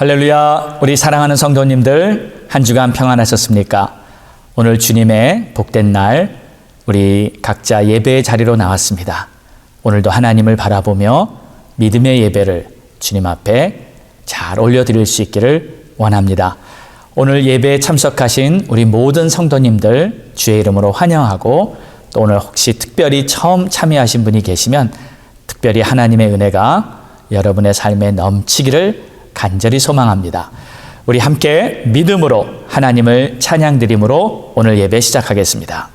할렐루야. 우리 사랑하는 성도님들, 한 주간 평안하셨습니까? 오늘 주님의 복된 날, 우리 각자 예배의 자리로 나왔습니다. 오늘도 하나님을 바라보며 믿음의 예배를 주님 앞에 잘 올려드릴 수 있기를 원합니다. 오늘 예배에 참석하신 우리 모든 성도님들 주의 이름으로 환영하고, 또 오늘 혹시 특별히 처음 참여하신 분이 계시면 특별히 하나님의 은혜가 여러분의 삶에 넘치기를 간절히 소망합니다. 우리 함께 믿음으로 하나님을 찬양드림으로 오늘 예배 시작하겠습니다.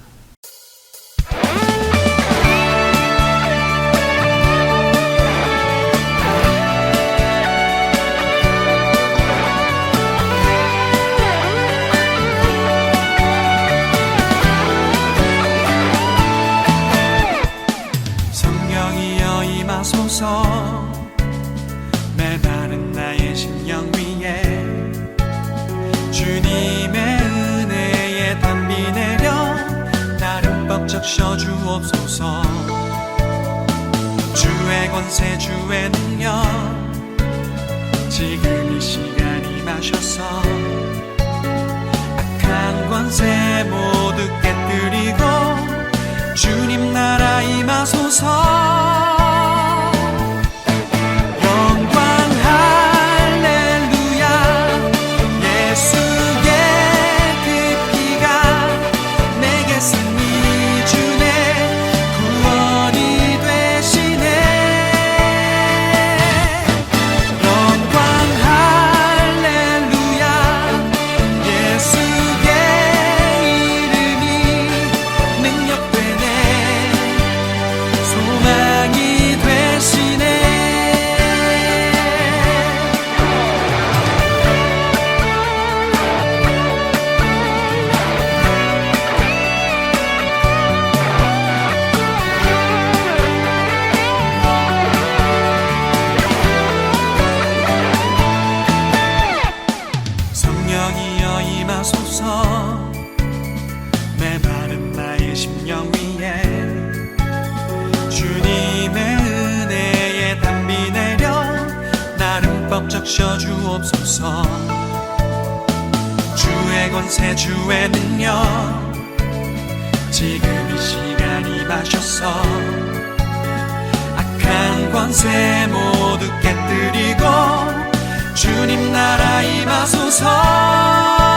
성령이여 임하소서, 메마른 나의 심령 위에 주님의 은혜에 담비 내려 나를 벅적 셔주옵소서. 주의 권세 주의 능력 지금 이 시간 임하셔서 악한 권세 모두 깨뜨리고 주님 나라 임하소서. 메마른 나의 심령 위에 주님의 은혜에 담비 내려 나를 벅적 셔주옵소서. 주의 권세 주의 능력 지금 이 시간 임하셔서 악한 권세 모두 깨뜨리고 주님 나라 임하소서.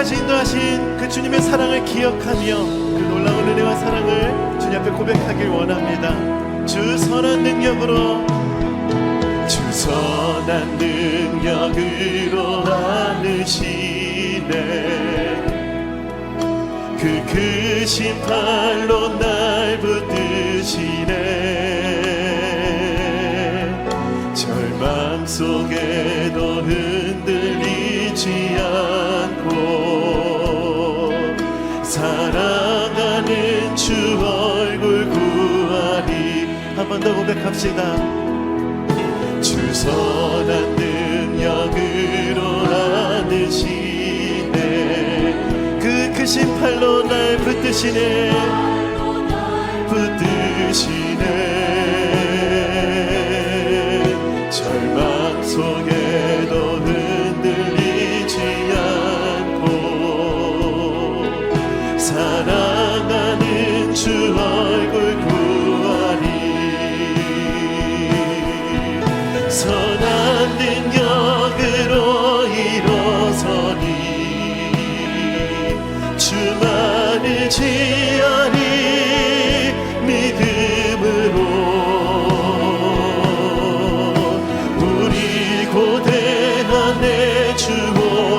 인도하신 그 주님의 사랑을 기억하며 그 놀라운 은혜와 사랑을 주님 앞에 고백하길 원합니다. 주 선한 능력으로, 주 선한 능력으로 안으시네. 그 크신 팔로 날 붙드시네. 절망 속에도 흔들리지 않고 사랑하는 주 얼굴 구하리. 한 번 더 고백합시다. 주 선한 능력으로 안으시네. 그 크신 팔로 날 붙드시네. 절망 속에도 흔들리지 않고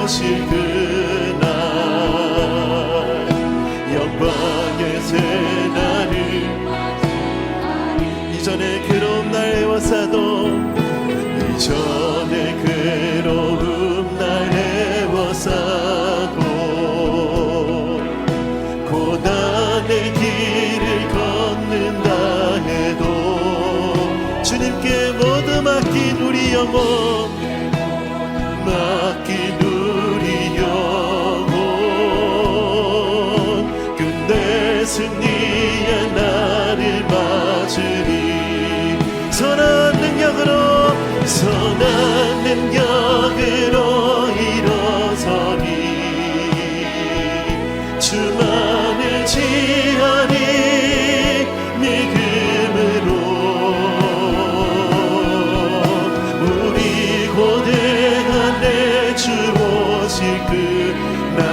주오실 그날 영광의 새날을 이전에 괴로운 날 애워싸도 이전에 괴로운 날 애워싸도 고난의 길을 걷는다 해도 주님께 모두 맡긴 우리 영혼 맡긴 우리 영혼 끝내 승리의 날을 맞으리 선한 능력으로 일어서니 주만을 지하니 믿음으로 우리 고대한 내 주 오실 그날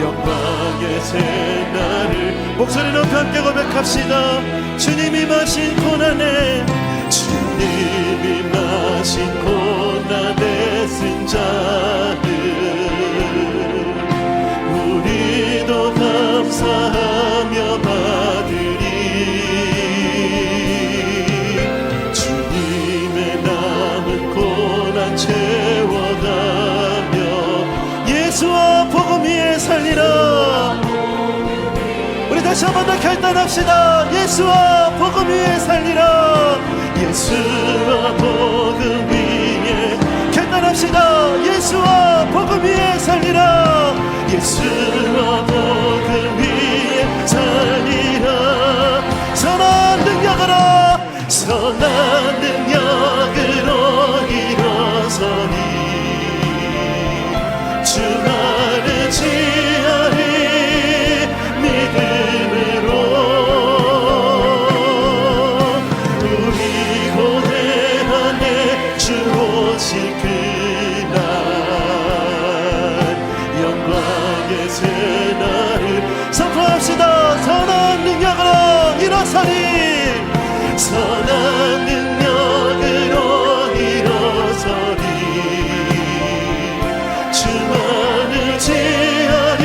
영광의 새날을 목소리 높여 함께 고백합시다. 주님이 마신 고난에 주님이 마신 고난에 쓴 자들 우리도 감사하며 받으리 주님의 남은 고난 채워가며 예수와 복음 위에 살리라. 우리 다시 한 번 더 결단합시다. 예수와 복음 위에 살리라. 예수와 복음 위에 결단합시다. 예수와 복음 위에 살리라. 예수와 복음 위에 살리라. 선한 능력으로 일어서니 주만을 지하리 믿음으로 우리 고대한 내 주 오실 그날 영광의 새날을 선포합시다. 선한 능력으로 일어서니 선한 능력으로 일어서니 주만을 지하리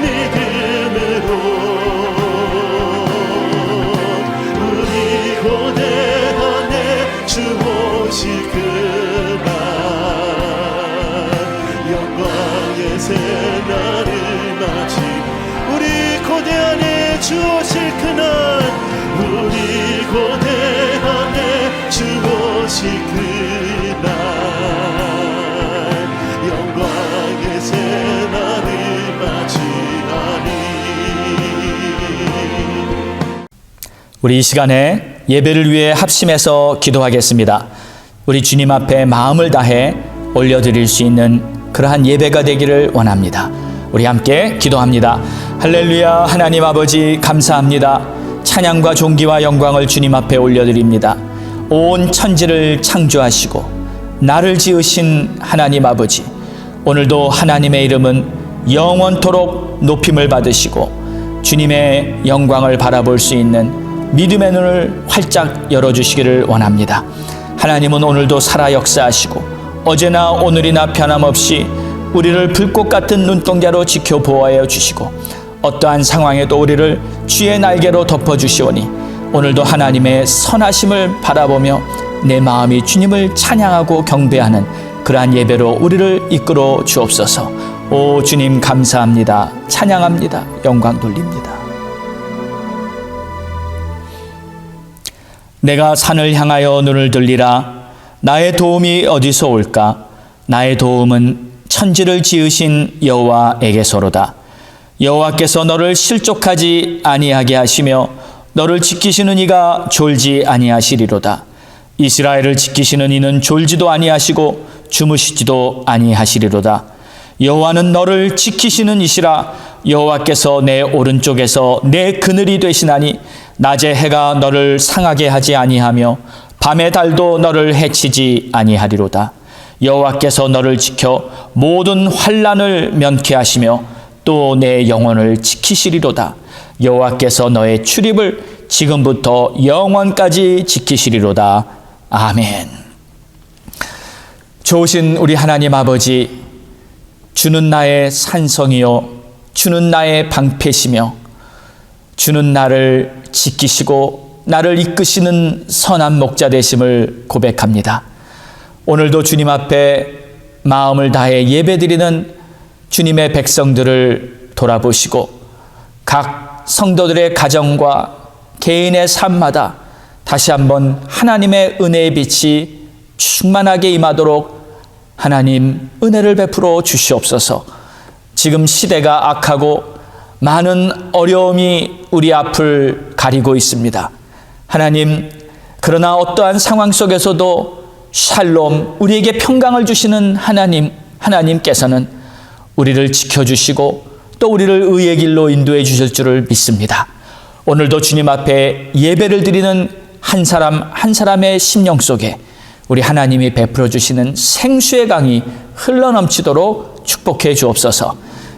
믿음으로 우리 고대한 내 주 오실 그날 영광의 새날을 맞이 우리 고대한 내 주 오실 그날 우리 고대한 내 주 오실 그날 영광의 새날을 맞이하니. 우리 이 시간에 예배를 위해 합심해서 기도하겠습니다. 우리 주님 앞에 마음을 다해 올려드릴 수 있는 그러한 예배가 되기를 원합니다. 우리 함께 기도합니다. 할렐루야. 하나님 아버지 감사합니다. 찬양과 존귀와 영광을 주님 앞에 올려드립니다. 온 천지를 창조하시고 나를 지으신 하나님 아버지, 오늘도 하나님의 이름은 영원토록 높임을 받으시고 주님의 영광을 바라볼 수 있는 믿음의 눈을 활짝 열어주시기를 원합니다. 하나님은 오늘도 살아 역사하시고 어제나 오늘이나 변함없이 우리를 불꽃 같은 눈동자로 지켜보아여 주시고 어떠한 상황에도 우리를 주의 날개로 덮어주시오니 오늘도 하나님의 선하심을 바라보며 내 마음이 주님을 찬양하고 경배하는 그러한 예배로 우리를 이끌어 주옵소서. 오 주님 감사합니다. 찬양합니다. 영광 돌립니다. 내가 산을 향하여 눈을 들리라. 나의 도움이 어디서 올까? 나의 도움은 천지를 지으신 여호와에게서로다. 여호와께서 너를 실족하지 아니하게 하시며 너를 지키시는 이가 졸지 아니하시리로다. 이스라엘을 지키시는 이는 졸지도 아니하시고 주무시지도 아니하시리로다. 여호와는 너를 지키시는 이시라. 여호와께서 내 오른쪽에서 내 그늘이 되시나니 낮에 해가 너를 상하게 하지 아니하며 밤의 달도 너를 해치지 아니하리로다. 여호와께서 너를 지켜 모든 환난을 면케 하시며 또 내 영혼을 지키시리로다. 여호와께서 너의 출입을 지금부터 영원까지 지키시리로다. 아멘. 좋으신 우리 하나님 아버지, 주는 나의 산성이요 주는 나의 방패시며 주는 나를 지키시고 나를 이끄시는 선한 목자 되심을 고백합니다. 오늘도 주님 앞에 마음을 다해 예배드리는 주님의 백성들을 돌아보시고 각 성도들의 가정과 개인의 삶마다 다시 한번 하나님의 은혜의 빛이 충만하게 임하도록 하나님 은혜를 베풀어 주시옵소서. 지금 시대가 악하고 많은 어려움이 우리 앞을 가리고 있습니다. 하나님, 그러나 어떠한 상황 속에서도 샬롬, 우리에게 평강을 주시는 하나님께서는 우리를 지켜주시고 또 우리를 의의 길로 인도해 주실 줄을 믿습니다. 오늘도 주님 앞에 예배를 드리는 한 사람 한 사람의 심령 속에 우리 하나님이 베풀어 주시는 생수의 강이 흘러넘치도록 축복해 주옵소서.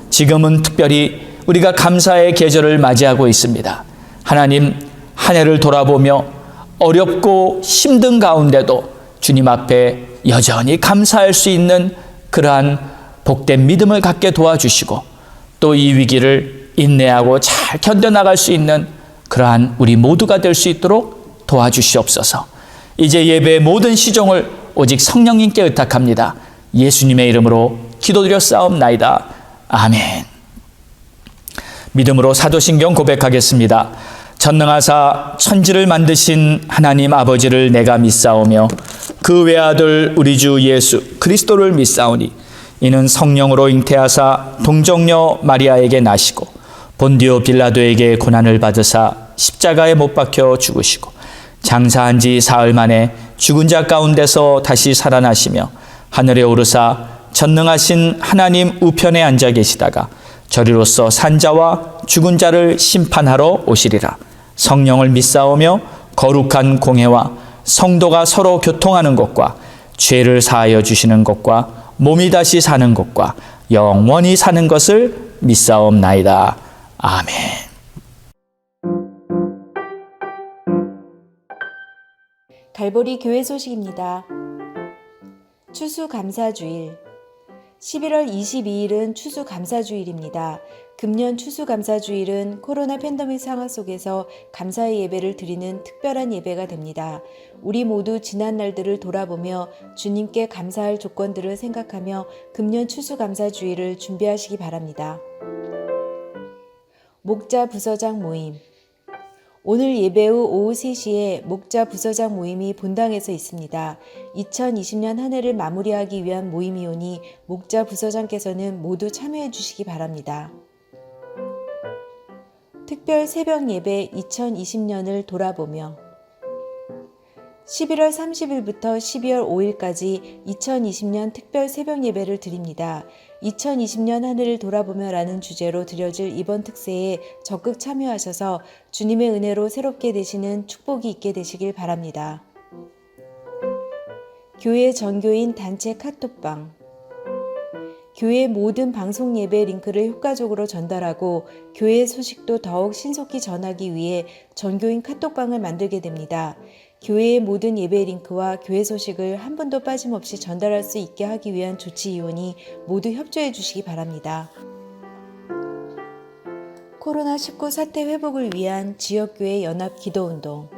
지금은 특별히 우리가 감사의 계절을 맞이하고 있습니다. 하나님, 한 해를 돌아보며 어렵고 힘든 가운데도 주님 앞에 여전히 감사할 수 있는 그러한 복된 믿음을 갖게 도와주시고 또 이 위기를 인내하고 잘 견뎌나갈 수 있는 그러한 우리 모두가 될 수 있도록 도와주시옵소서. 이제 예배의 모든 시종을 오직 성령님께 의탁합니다. 예수님의 이름으로 기도드렸사옵나이다. 아멘. 믿음으로 사도신경 고백하겠습니다. 전능하사 천지를 만드신 하나님 아버지를 내가 믿사오며 그 외아들 우리 주 예수 그리스도를 믿사오니 이는 성령으로 잉태하사 동정녀 마리아에게 나시고 본디오 빌라도에게 고난을 받으사 십자가에 못 박혀 죽으시고 장사한 지 사흘 만에 죽은 자 가운데서 다시 살아나시며 하늘에 오르사 전능하신 하나님 우편에 앉아 계시다가 저리로서 산자와 죽은 자를 심판하러 오시리라. 성령을 믿사오며 거룩한 공회와 성도가 서로 교통하는 것과 죄를 사하여 주시는 것과 몸이 다시 사는 것과 영원히 사는 것을 믿사옵나이다. 아멘. 갈보리 교회 소식입니다. 추수감사주일 11월 22일은 추수감사주일입니다. 금년 추수감사주일은 코로나 팬데믹 상황 속에서 감사의 예배를 드리는 특별한 예배가 됩니다. 우리 모두 지난 날들을 돌아보며 주님께 감사할 조건들을 생각하며 금년 추수감사주일을 준비하시기 바랍니다. 목자 부서장 모임. 오늘 예배 후 오후 3시에 목자 부서장 모임이 본당에서 있습니다. 2020년 한 해를 마무리하기 위한 모임이오니 목자 부서장께서는 모두 참여해 주시기 바랍니다. 특별 새벽 예배 2020년을 돌아보며 11월 30일부터 12월 5일까지 2020년 특별 새벽 예배를 드립니다. 2020년 한 해를 돌아보며 라는 주제로 드려질 이번 특세에 적극 참여하셔서 주님의 은혜로 새롭게 되시는 축복이 있게 되시길 바랍니다. 교회 전교인 단체 카톡방. 교회 모든 방송 예배 링크를 효과적으로 전달하고 교회 소식도 더욱 신속히 전하기 위해 전교인 카톡방을 만들게 됩니다. 교회의 모든 예배 링크와 교회 소식을 한 분도 빠짐없이 전달할 수 있게 하기 위한 조치이오니 모두 협조해 주시기 바랍니다. 코로나19 사태 회복을 위한 지역교회 연합 기도운동.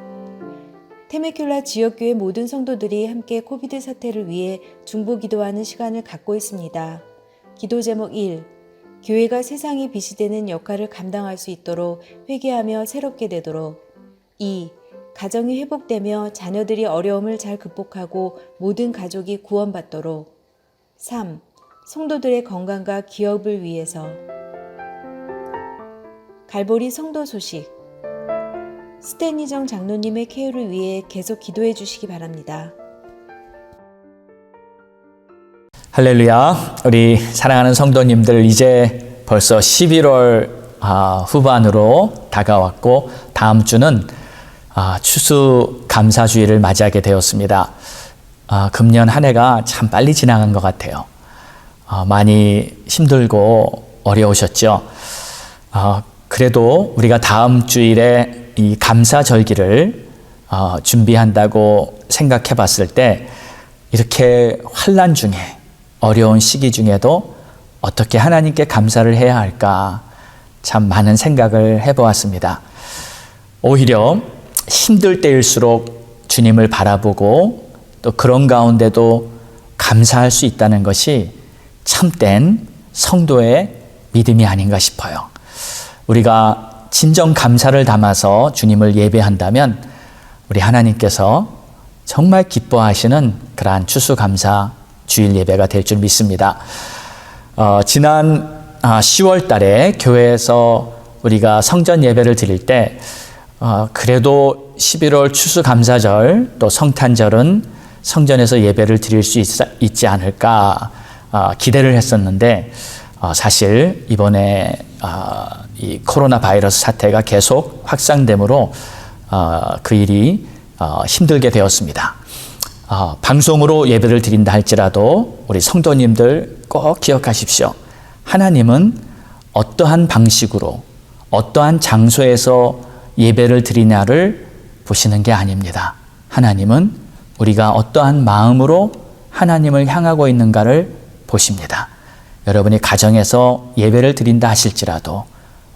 테메큘라 지역교회 모든 성도들이 함께 코비드 사태를 위해 중보기도하는 시간을 갖고 있습니다. 기도 제목 1. 교회가 세상에 빛이 되는 역할을 감당할 수 있도록 회개하며 새롭게 되도록. 2. 가정이 회복되며 자녀들이 어려움을 잘 극복하고 모든 가족이 구원받도록. 3. 성도들의 건강과 기업을 위해서. 갈보리 성도 소식. 스탠리정 장로님의 쾌유를 위해 계속 기도해 주시기 바랍니다. 할렐루야. 우리 사랑하는 성도님들, 이제 벌써 11월 후반으로 다가왔고 다음 주는 추수감사주일을 맞이하게 되었습니다. 금년 한 해가 참 빨리 지나간 것 같아요. 많이 힘들고 어려우셨죠? 그래도 우리가 다음 주일에 이 감사절기를 준비한다고 생각해 봤을 때 이렇게 환난 중에 어려운 시기 중에도 어떻게 하나님께 감사를 해야 할까 참 많은 생각을 해보았습니다. 오히려 힘들 때일수록 주님을 바라보고 또 그런 가운데도 감사할 수 있다는 것이 참된 성도의 믿음이 아닌가 싶어요. 우리가 진정 감사를 담아서 주님을 예배한다면 우리 하나님께서 정말 기뻐하시는 그러한 추수감사 주일 예배가 될 줄 믿습니다. 지난 10월 달에 교회에서 우리가 성전 예배를 드릴 때 그래도 11월 추수감사절 또 성탄절은 성전에서 예배를 드릴 수 있지 않을까 기대를 했었는데 사실 이번에 이 코로나 바이러스 사태가 계속 확산되므로 그 일이 힘들게 되었습니다. 방송으로 예배를 드린다 할지라도 우리 성도님들 꼭 기억하십시오. 하나님은 어떠한 방식으로 어떠한 장소에서 예배를 드리냐를 보시는 게 아닙니다. 하나님은 우리가 어떠한 마음으로 하나님을 향하고 있는가를 보십니다. 여러분이 가정에서 예배를 드린다 하실지라도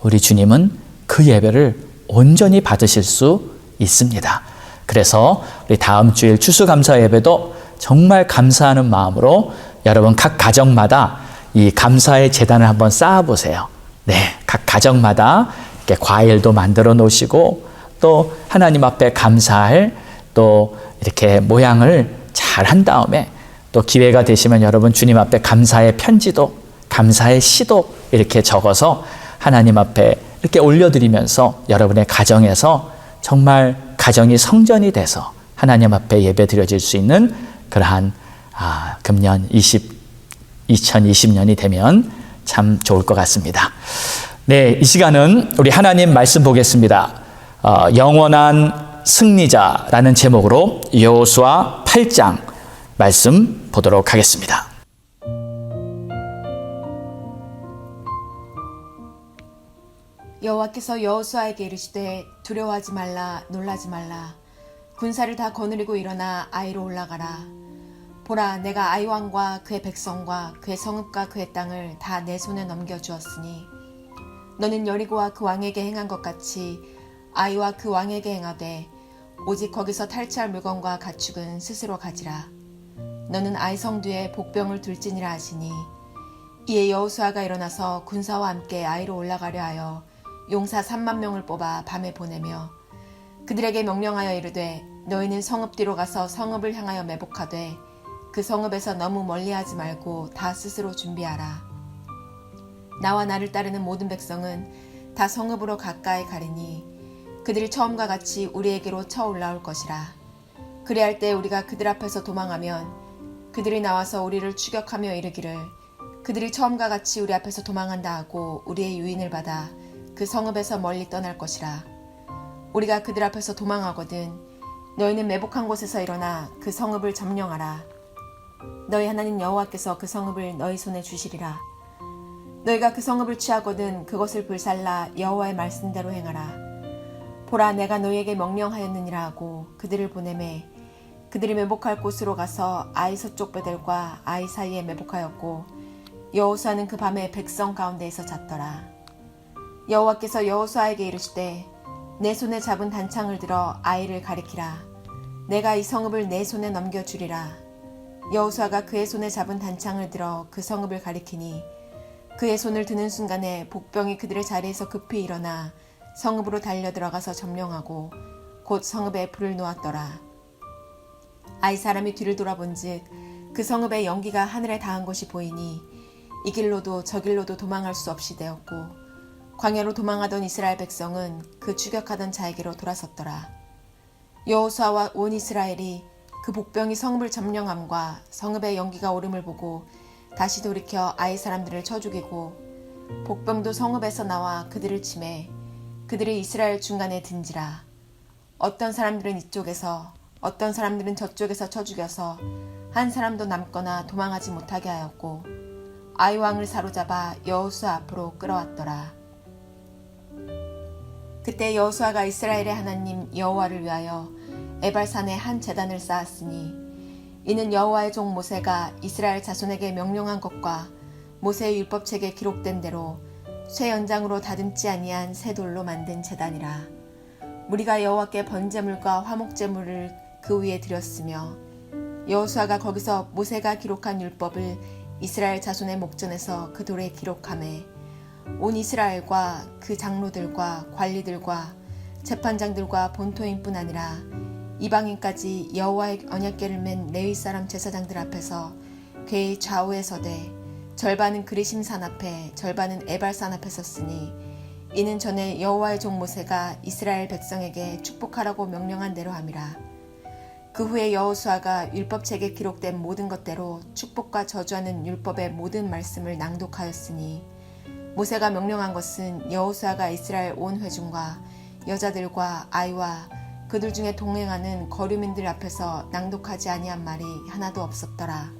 우리 주님은 그 예배를 온전히 받으실 수 있습니다. 그래서 우리 다음 주일 추수감사 예배도 정말 감사하는 마음으로 여러분 각 가정마다 이 감사의 제단을 한번 쌓아보세요. 네, 각 가정마다 이렇게 과일도 만들어 놓으시고 또 하나님 앞에 감사할 또 이렇게 모양을 잘 한 다음에 또 기회가 되시면 여러분 주님 앞에 감사의 편지도 감사의 시도 이렇게 적어서 하나님 앞에 이렇게 올려드리면서 여러분의 가정에서 정말 가정이 성전이 돼서 하나님 앞에 예배 드려질 수 있는 그러한 금년 2020년이 되면 참 좋을 것 같습니다. 네, 이 시간은 우리 하나님 말씀 보겠습니다. 영원한 승리자라는 제목으로 여호수아 8장 말씀 보도록 하겠습니다. 여호와께서 여호수아에게 이르시되 두려워하지 말라 놀라지 말라 군사를 다 거느리고 일어나 아이로 올라가라. 보라 내가 아이 왕과 그의 백성과 그의 성읍과 그의 땅을 다 내 손에 넘겨주었으니 너는 여리고와 그 왕에게 행한 것 같이 아이와 그 왕에게 행하되 오직 거기서 탈취할 물건과 가축은 스스로 가지라. 너는 아이 성뒤에 복병을 둘지니라 하시니 이에 여호수아가 일어나서 군사와 함께 아이로 올라가려 하여 용사 3만 명을 뽑아 밤에 보내며 그들에게 명령하여 이르되 너희는 성읍 뒤로 가서 성읍을 향하여 매복하되 그 성읍에서 너무 멀리하지 말고 다 스스로 준비하라. 나와 나를 따르는 모든 백성은 다 성읍으로 가까이 가리니 그들이 처음과 같이 우리에게로 쳐 올라올 것이라. 그리할 때 우리가 그들 앞에서 도망하면 그들이 나와서 우리를 추격하며 이르기를 그들이 처음과 같이 우리 앞에서 도망한다 하고 우리의 유인을 받아 그 성읍에서 멀리 떠날 것이라. 우리가 그들 앞에서 도망하거든 너희는 매복한 곳에서 일어나 그 성읍을 점령하라. 너희 하나님 여호와께서 그 성읍을 너희 손에 주시리라. 너희가 그 성읍을 취하거든 그것을 불살라 여호와의 말씀대로 행하라. 보라 내가 너희에게 명령하였느니라 하고 그들을 보내매 그들이 매복할 곳으로 가서 아이 서쪽 베델과 아이 사이에 매복하였고 여호수아는 그 밤에 백성 가운데에서 잤더라. 여호와께서 여호수아에게 이르시되 내 손에 잡은 단창을 들어 아이를 가리키라. 내가 이 성읍을 내 손에 넘겨주리라. 여호수아가 그의 손에 잡은 단창을 들어 그 성읍을 가리키니 그의 손을 드는 순간에 복병이 그들의 자리에서 급히 일어나 성읍으로 달려 들어가서 점령하고 곧 성읍에 불을 놓았더라. 아이 사람이 뒤를 돌아본즉 그 성읍의 연기가 하늘에 닿은 것이 보이니 이 길로도 저 길로도 도망할 수 없이 되었고 광야로 도망하던 이스라엘 백성은 그 추격하던 자에게로 돌아섰더라. 여호수아와 온 이스라엘이 그 복병이 성읍을 점령함과 성읍의 연기가 오름을 보고 다시 돌이켜 아이 사람들을 쳐 죽이고 복병도 성읍에서 나와 그들을 치매 그들이 이스라엘 중간에 든지라. 어떤 사람들은 이쪽에서 어떤 사람들은 저쪽에서 쳐 죽여서 한 사람도 남거나 도망하지 못하게 하였고 아이 왕을 사로잡아 여호수아 앞으로 끌어왔더라. 그때 여호수아가 이스라엘의 하나님 여호와를 위하여 에발산에 한 제단을 쌓았으니 이는 여호와의 종 모세가 이스라엘 자손에게 명령한 것과 모세의 율법책에 기록된 대로 쇠 연장으로 다듬지 아니한 새 돌로 만든 제단이라. 무리가 여호와께 번제물과 화목제물을 그 위에 드렸으며 여호수아가 거기서 모세가 기록한 율법을 이스라엘 자손의 목전에서 그 돌에 기록하매 온 이스라엘과 그 장로들과 관리들과 재판장들과 본토인뿐 아니라 이방인까지 여호와의 언약궤를 맨 레위 사람 제사장들 앞에서 궤의 좌우에 서되 절반은 그리심산 앞에 절반은 에발산 앞에 섰으니 이는 전에 여호와의 종 모세가 이스라엘 백성에게 축복하라고 명령한 대로 함이라. 그 후에 여호수아가 율법책에 기록된 모든 것대로 축복과 저주하는 율법의 모든 말씀을 낭독하였으니 모세가 명령한 것은 여호수아가 이스라엘 온 회중과 여자들과 아이와 그들 중에 동행하는 거류민들 앞에서 낭독하지 아니한 말이 하나도 없었더라.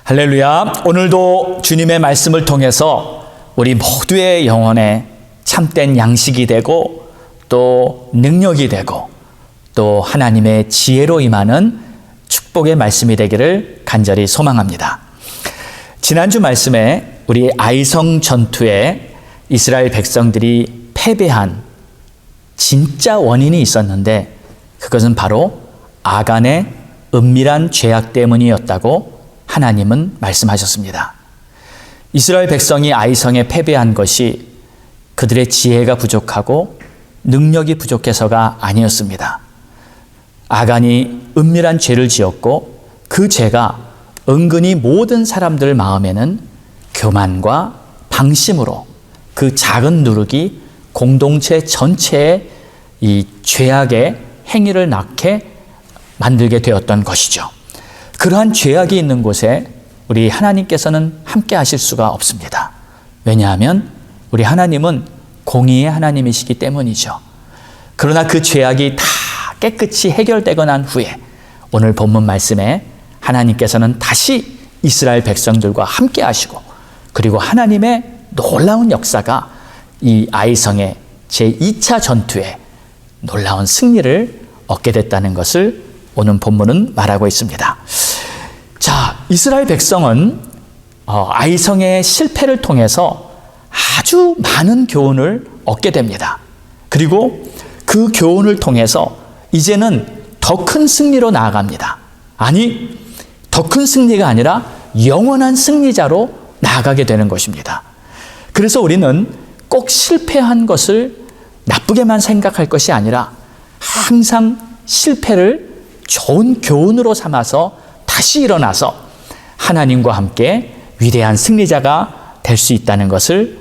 할렐루야. 오늘도 주님의 말씀을 통해서 우리 모두의 영혼에 참된 양식이 되고 또 능력이 되고 또 하나님의 지혜로 임하는 축복의 말씀이 되기를 간절히 소망합니다. 지난주 말씀에 우리 아이성 전투에 이스라엘 백성들이 패배한 진짜 원인이 있었는데 그것은 바로 아간의 은밀한 죄악 때문이었다고 하나님은 말씀하셨습니다. 이스라엘 백성이 아이성에 패배한 것이 그들의 지혜가 부족하고 능력이 부족해서가 아니었습니다. 아간이 은밀한 죄를 지었고 그 죄가 은근히 모든 사람들 마음에는 교만과 방심으로 그 작은 누룩이 공동체 전체에 이 죄악의 행위를 낳게 만들게 되었던 것이죠. 그러한 죄악이 있는 곳에 우리 하나님께서는 함께 하실 수가 없습니다. 왜냐하면 우리 하나님은 공의의 하나님이시기 때문이죠. 그러나 그 죄악이 다 깨끗이 해결되고 난 후에 오늘 본문 말씀에 하나님께서는 다시 이스라엘 백성들과 함께 하시고 그리고 하나님의 놀라운 역사가 이 아이성의 제2차 전투에 놀라운 승리를 얻게 됐다는 것을 오늘 본문은 말하고 있습니다. 자, 이스라엘 백성은 아이성의 실패를 통해서 아주 많은 교훈을 얻게 됩니다. 그리고 그 교훈을 통해서 이제는 더 큰 승리로 나아갑니다. 아니, 더 큰 승리가 아니라 영원한 승리자로 나아가게 되는 것입니다. 그래서 우리는 꼭 실패한 것을 나쁘게만 생각할 것이 아니라 항상 실패를 좋은 교훈으로 삼아서 다시 일어나서 하나님과 함께 위대한 승리자가 될 수 있다는 것을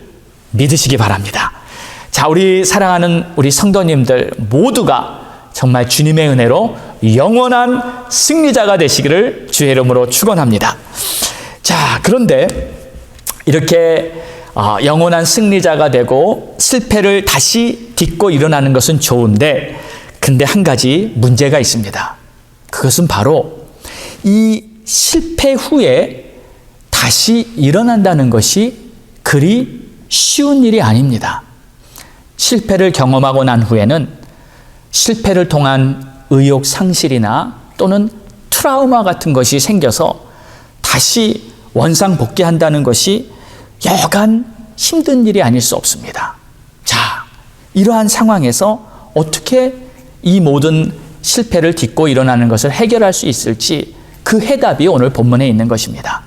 믿으시기 바랍니다. 자, 우리 사랑하는 우리 성도님들 모두가 정말 주님의 은혜로 영원한 승리자가 되시기를 주의 이름으로 축원합니다. 자, 그런데 이렇게 영원한 승리자가 되고 실패를 다시 딛고 일어나는 것은 좋은데 근데 한 가지 문제가 있습니다. 그것은 바로 이 실패 후에 다시 일어난다는 것이 그리 쉬운 일이 아닙니다. 실패를 경험하고 난 후에는 실패를 통한 의욕 상실이나 또는 트라우마 같은 것이 생겨서 다시 원상복귀한다는 것이 여간 힘든 일이 아닐 수 없습니다. 자, 이러한 상황에서 어떻게 이 모든 실패를 딛고 일어나는 것을 해결할 수 있을지 그 해답이 오늘 본문에 있는 것입니다.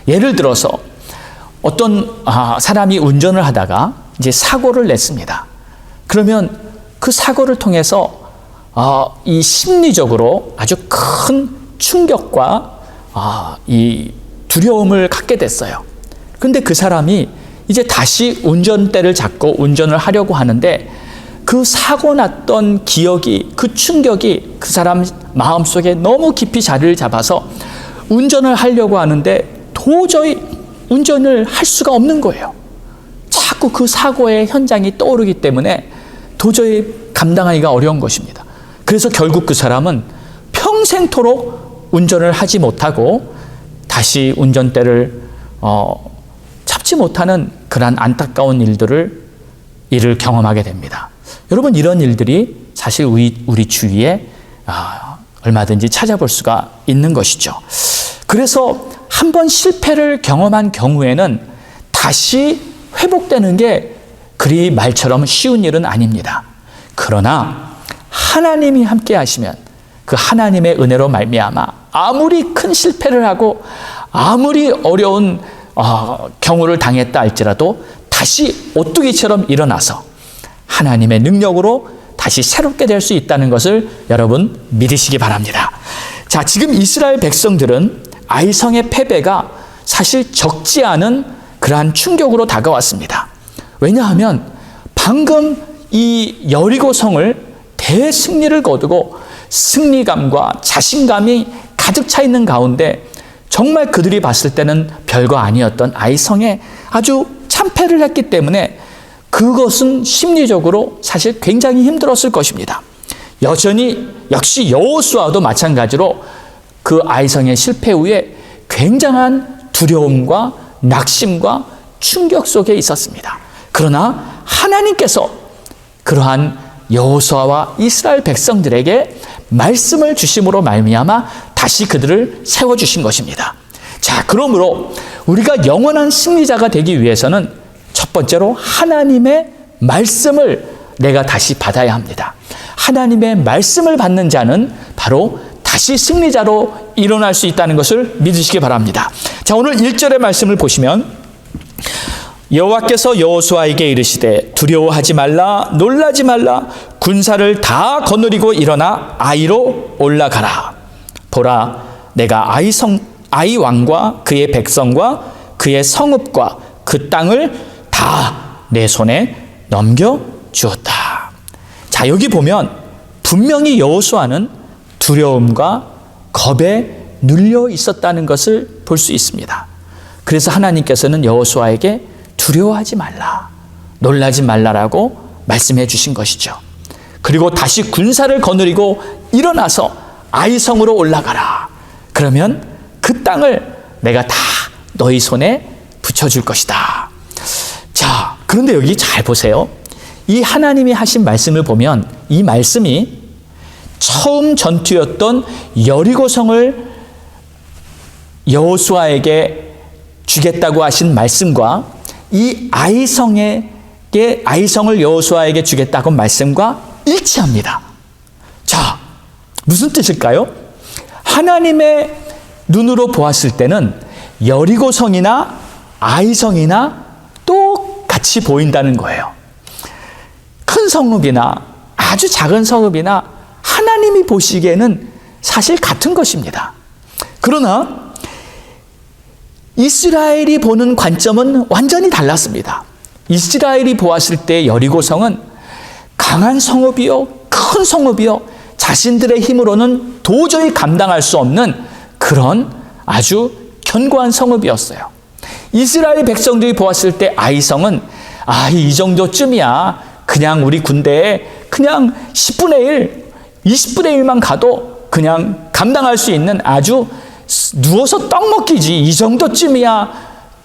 예를 들어서 어떤 사람이 운전을 하다가 이제 사고를 냈습니다. 그러면 그 사고를 통해서 이 심리적으로 아주 큰 충격과 이 두려움을 갖게 됐어요. 그런데 그 사람이 이제 다시 운전대를 잡고 운전을 하려고 하는데 그 사고 났던 기억이, 그 충격이 그 사람 마음속에 너무 깊이 자리를 잡아서 운전을 하려고 하는데 도저히 운전을 할 수가 없는 거예요. 자꾸 그 사고의 현장이 떠오르기 때문에 도저히 감당하기가 어려운 것입니다. 그래서 결국 그 사람은 평생토록 운전을 하지 못하고 다시 운전대를 잡지 못하는 그러한 안타까운 일을 경험하게 됩니다. 여러분, 이런 일들이 사실 우리 주위에 얼마든지 찾아볼 수가 있는 것이죠. 그래서 한번 실패를 경험한 경우에는 다시 회복되는 게 그리 말처럼 쉬운 일은 아닙니다. 그러나 하나님이 함께 하시면 그 하나님의 은혜로 말미암아 아무리 큰 실패를 하고 아무리 어려운 경우를 당했다 할지라도 다시 오뚜기처럼 일어나서 하나님의 능력으로 다시 새롭게 될 수 있다는 것을 여러분 믿으시기 바랍니다. 자, 지금 이스라엘 백성들은 아이성의 패배가 사실 적지 않은 그러한 충격으로 다가왔습니다. 왜냐하면 방금 이 여리고성을 대승리를 거두고 승리감과 자신감이 가득 차 있는 가운데 정말 그들이 봤을 때는 별거 아니었던 아이성에 아주 참패를 했기 때문에 그것은 심리적으로 사실 굉장히 힘들었을 것입니다. 여전히 역시 여호수아도 마찬가지로 그 아이성의 실패 후에 굉장한 두려움과 낙심과 충격 속에 있었습니다. 그러나 하나님께서 그러한 여호수아와 이스라엘 백성들에게 말씀을 주심으로 말미암아 다시 그들을 세워주신 것입니다. 자, 그러므로 우리가 영원한 승리자가 되기 위해서는 첫 번째로 하나님의 말씀을 내가 다시 받아야 합니다. 하나님의 말씀을 받는 자는 바로 다시 승리자로 일어날 수 있다는 것을 믿으시기 바랍니다. 자, 오늘 1절의 말씀을 보시면 여호와께서 여호수아에게 이르시되 두려워하지 말라 놀라지 말라 군사를 다 거느리고 일어나 아이로 올라가라. 보라, 내가 아이 왕과 그의 백성과 그의 성읍과 그 땅을 다 내 손에 넘겨 주었다. 자, 여기 보면 분명히 여호수아는 두려움과 겁에 눌려 있었다는 것을 볼 수 있습니다. 그래서 하나님께서는 여호수아에게 두려워하지 말라, 놀라지 말라라고 말씀해 주신 것이죠. 그리고 다시 군사를 거느리고 일어나서 아이성으로 올라가라. 그러면 그 땅을 내가 다 너희 손에 붙여줄 것이다. 자, 그런데 여기 잘 보세요. 이 하나님이 하신 말씀을 보면 이 말씀이 처음 전투였던 여리고성을 여호수아에게 주겠다고 하신 말씀과 이 아이성을 여호수아에게 주겠다고 말씀과 일치합니다. 자, 무슨 뜻일까요? 하나님의 눈으로 보았을 때는 여리고성이나 아이성이나 똑같이 보인다는 거예요. 큰 성읍이나 아주 작은 성읍이나 하나님이 보시기에는 사실 같은 것입니다. 그러나 이스라엘이 보는 관점은 완전히 달랐습니다. 이스라엘이 보았을 때 여리고성은 강한 성읍이요, 큰 성읍이요, 자신들의 힘으로는 도저히 감당할 수 없는 그런 아주 견고한 성읍이었어요. 이스라엘 백성들이 보았을 때 아이성은 이 정도쯤이야. 그냥 우리 군대에 그냥 10분의 1, 20분의 1만 가도 그냥 감당할 수 있는 아주 누워서 떡 먹기지 이 정도쯤이야.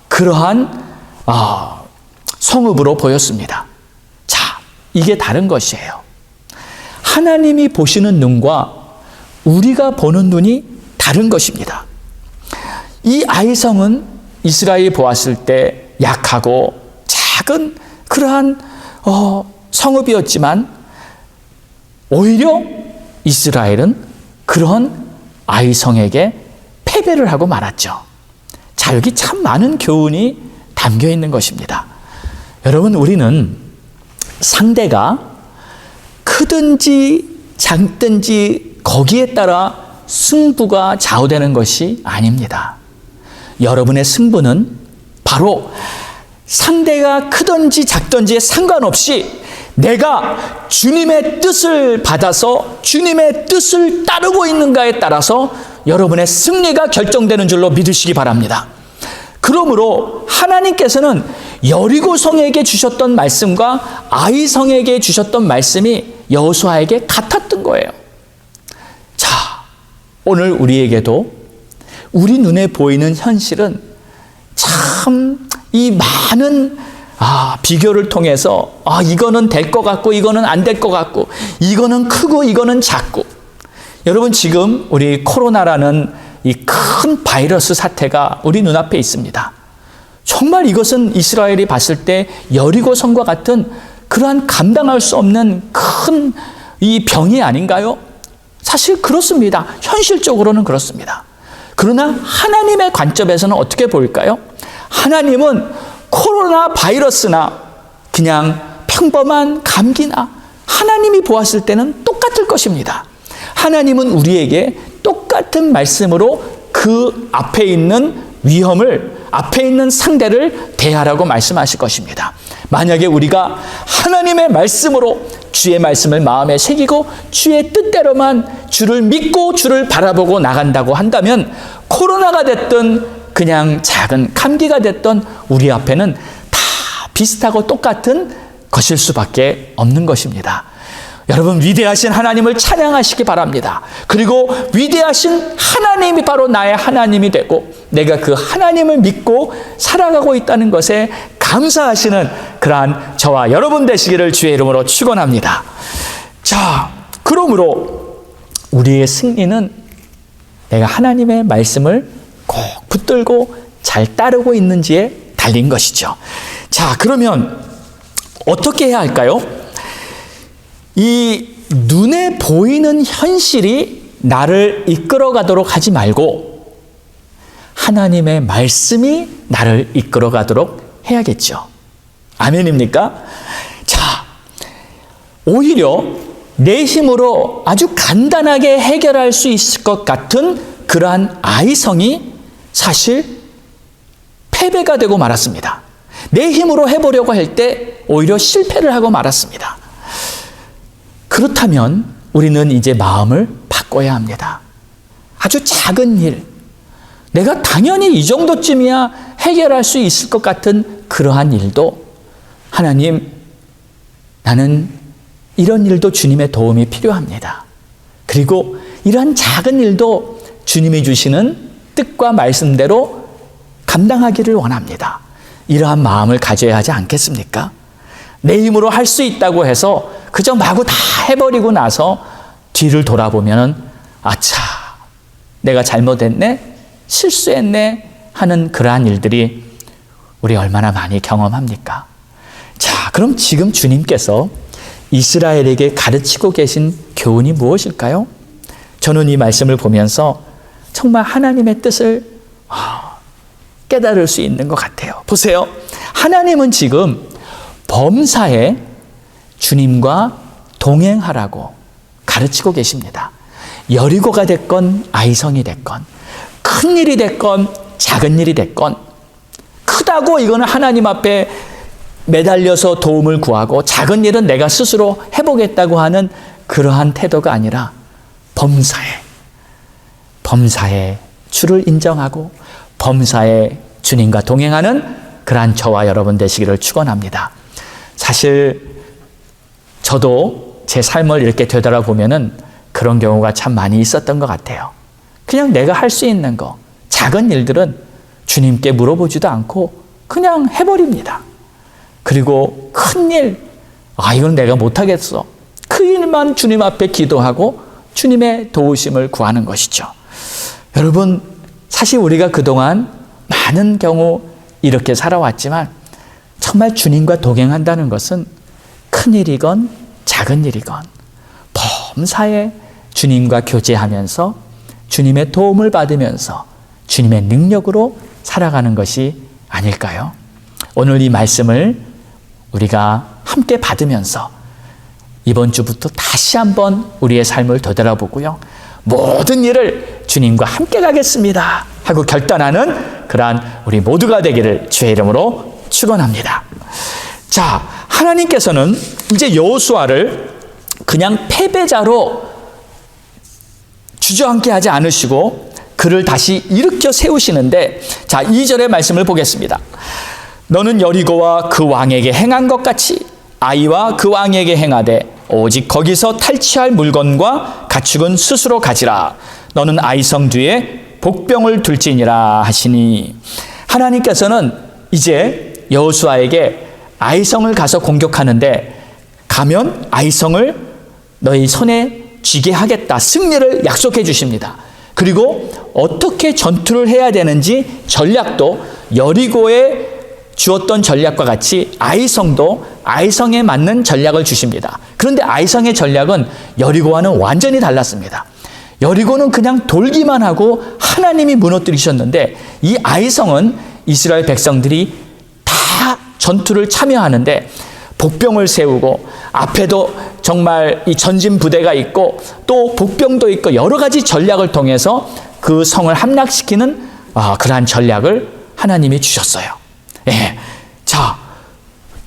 그러한 성읍으로 보였습니다. 자, 이게 다른 것이에요. 하나님이 보시는 눈과 우리가 보는 눈이 다른 것입니다. 이 아이성은 이스라엘이 보았을 때 약하고 작은 그러한 성읍이었지만 오히려 이스라엘은 그런 아이성에게 패배를 하고 말았죠. 자, 여기 참 많은 교훈이 담겨 있는 것입니다. 여러분, 우리는 상대가 크든지 작든지 거기에 따라 승부가 좌우되는 것이 아닙니다. 여러분의 승부는 바로 상대가 크든지 작든지에 상관없이 내가 주님의 뜻을 받아서 주님의 뜻을 따르고 있는가에 따라서 여러분의 승리가 결정되는 줄로 믿으시기 바랍니다. 그러므로 하나님께서는 여리고성에게 주셨던 말씀과 아이성에게 주셨던 말씀이 여호수아에게 같았던 거예요. 자, 오늘 우리에게도 우리 눈에 보이는 현실은 참 이 많은 비교를 통해서 이거는 될 것 같고 이거는 안 될 것 같고 이거는 크고 이거는 작고. 여러분, 지금 우리 코로나라는 이 큰 바이러스 사태가 우리 눈앞에 있습니다. 정말 이것은 이스라엘이 봤을 때 여리고성과 같은 그러한 감당할 수 없는 큰 이 병이 아닌가요? 사실 그렇습니다. 현실적으로는 그렇습니다. 그러나 하나님의 관점에서는 어떻게 보일까요? 하나님은 코로나 바이러스나 그냥 평범한 감기나 하나님이 보았을 때는 똑같을 것입니다. 하나님은 우리에게 똑같은 말씀으로 그 앞에 있는 위험을, 앞에 있는 상대를 대하라고 말씀하실 것입니다. 만약에 우리가 하나님의 말씀으로 주의 말씀을 마음에 새기고 주의 뜻대로만 주를 믿고 주를 바라보고 나간다고 한다면 코로나가 됐든 그냥 작은 감기가 됐든 우리 앞에는 다 비슷하고 똑같은 것일 수밖에 없는 것입니다. 여러분, 위대하신 하나님을 찬양하시기 바랍니다. 그리고 위대하신 하나님이 바로 나의 하나님이 되고 내가 그 하나님을 믿고 살아가고 있다는 것에 감사하시는 그러한 저와 여러분 되시기를 주의 이름으로 축원합니다. 자, 그러므로 우리의 승리는 내가 하나님의 말씀을 꼭 붙들고 잘 따르고 있는지에 달린 것이죠. 자, 그러면 어떻게 해야 할까요? 이 눈에 보이는 현실이 나를 이끌어가도록 하지 말고 하나님의 말씀이 나를 이끌어가도록 해야겠죠. 아멘입니까? 자, 오히려 내 힘으로 아주 간단하게 해결할 수 있을 것 같은 그러한 아이성이 사실 패배가 되고 말았습니다. 내 힘으로 해보려고 할 때 오히려 실패를 하고 말았습니다. 그렇다면 우리는 이제 마음을 바꿔야 합니다. 아주 작은 일, 내가 당연히 이 정도쯤이야 해결할 수 있을 것 같은 그러한 일도 하나님, 나는 이런 일도 주님의 도움이 필요합니다. 그리고 이러한 작은 일도 주님이 주시는 뜻과 말씀대로 감당하기를 원합니다. 이러한 마음을 가져야 하지 않겠습니까? 내 힘으로 할 수 있다고 해서 그저 마구 다 해버리고 나서 뒤를 돌아보면 아차, 내가 잘못했네, 실수했네 하는 그러한 일들이 우리 얼마나 많이 경험합니까? 자, 그럼 지금 주님께서 이스라엘에게 가르치고 계신 교훈이 무엇일까요? 저는 이 말씀을 보면서 정말 하나님의 뜻을 깨달을 수 있는 것 같아요. 보세요. 하나님은 지금 범사에 주님과 동행하라고 가르치고 계십니다. 여리고가 됐건 아이성이 됐건 큰 일이 됐건 작은 일이 됐건 크다고 이거는 하나님 앞에 매달려서 도움을 구하고 작은 일은 내가 스스로 해보겠다고 하는 그러한 태도가 아니라 범사에 주를 인정하고 범사에 주님과 동행하는 그러한 저와 여러분 되시기를 축원합니다. 사실 저도 제 삶을 이렇게 되돌아보면은 그런 경우가 참 많이 있었던 것 같아요. 그냥 내가 할 수 있는 거, 작은 일들은 주님께 물어보지도 않고 그냥 해버립니다. 그리고 큰 일, 이건 내가 못하겠어. 그 일만 주님 앞에 기도하고 주님의 도우심을 구하는 것이죠. 여러분, 사실 우리가 그동안 많은 경우 이렇게 살아왔지만 정말 주님과 동행한다는 것은 큰 일이건 작은 일이건 범사에 주님과 교제하면서 주님의 도움을 받으면서 주님의 능력으로 살아가는 것이 아닐까요? 오늘 이 말씀을 우리가 함께 받으면서 이번 주부터 다시 한번 우리의 삶을 되돌아보고요. 모든 일을 주님과 함께 가겠습니다 하고 결단하는 그러한 우리 모두가 되기를 주의 이름으로 축원합니다. 자, 하나님께서는 이제 여호수아를 그냥 패배자로 주저앉게 하지 않으시고 그를 다시 일으켜 세우시는데, 자, 2절의 말씀을 보겠습니다. 너는 여리고와 그 왕에게 행한 것 같이 아이와 그 왕에게 행하되 오직 거기서 탈취할 물건과 가축은 스스로 가지라. 너는 아이성 뒤에 복병을 둘지니라 하시니, 하나님께서는 이제 여호수아에게 아이성을 가서 공격하는데 가면 아이성을 너희 손에 쥐게 하겠다. 승리를 약속해 주십니다. 그리고 어떻게 전투를 해야 되는지 전략도 여리고에 주었던 전략과 같이 아이성도 아이성에 맞는 전략을 주십니다. 그런데 아이성의 전략은 여리고와는 완전히 달랐습니다. 여리고는 그냥 돌기만 하고 하나님이 무너뜨리셨는데 이 아이성은 이스라엘 백성들이 다 전투를 참여하는데 복병을 세우고 앞에도 정말 이 전진 부대가 있고 또 복병도 있고 여러 가지 전략을 통해서 그 성을 함락시키는 그러한 전략을 하나님이 주셨어요. 예. 자,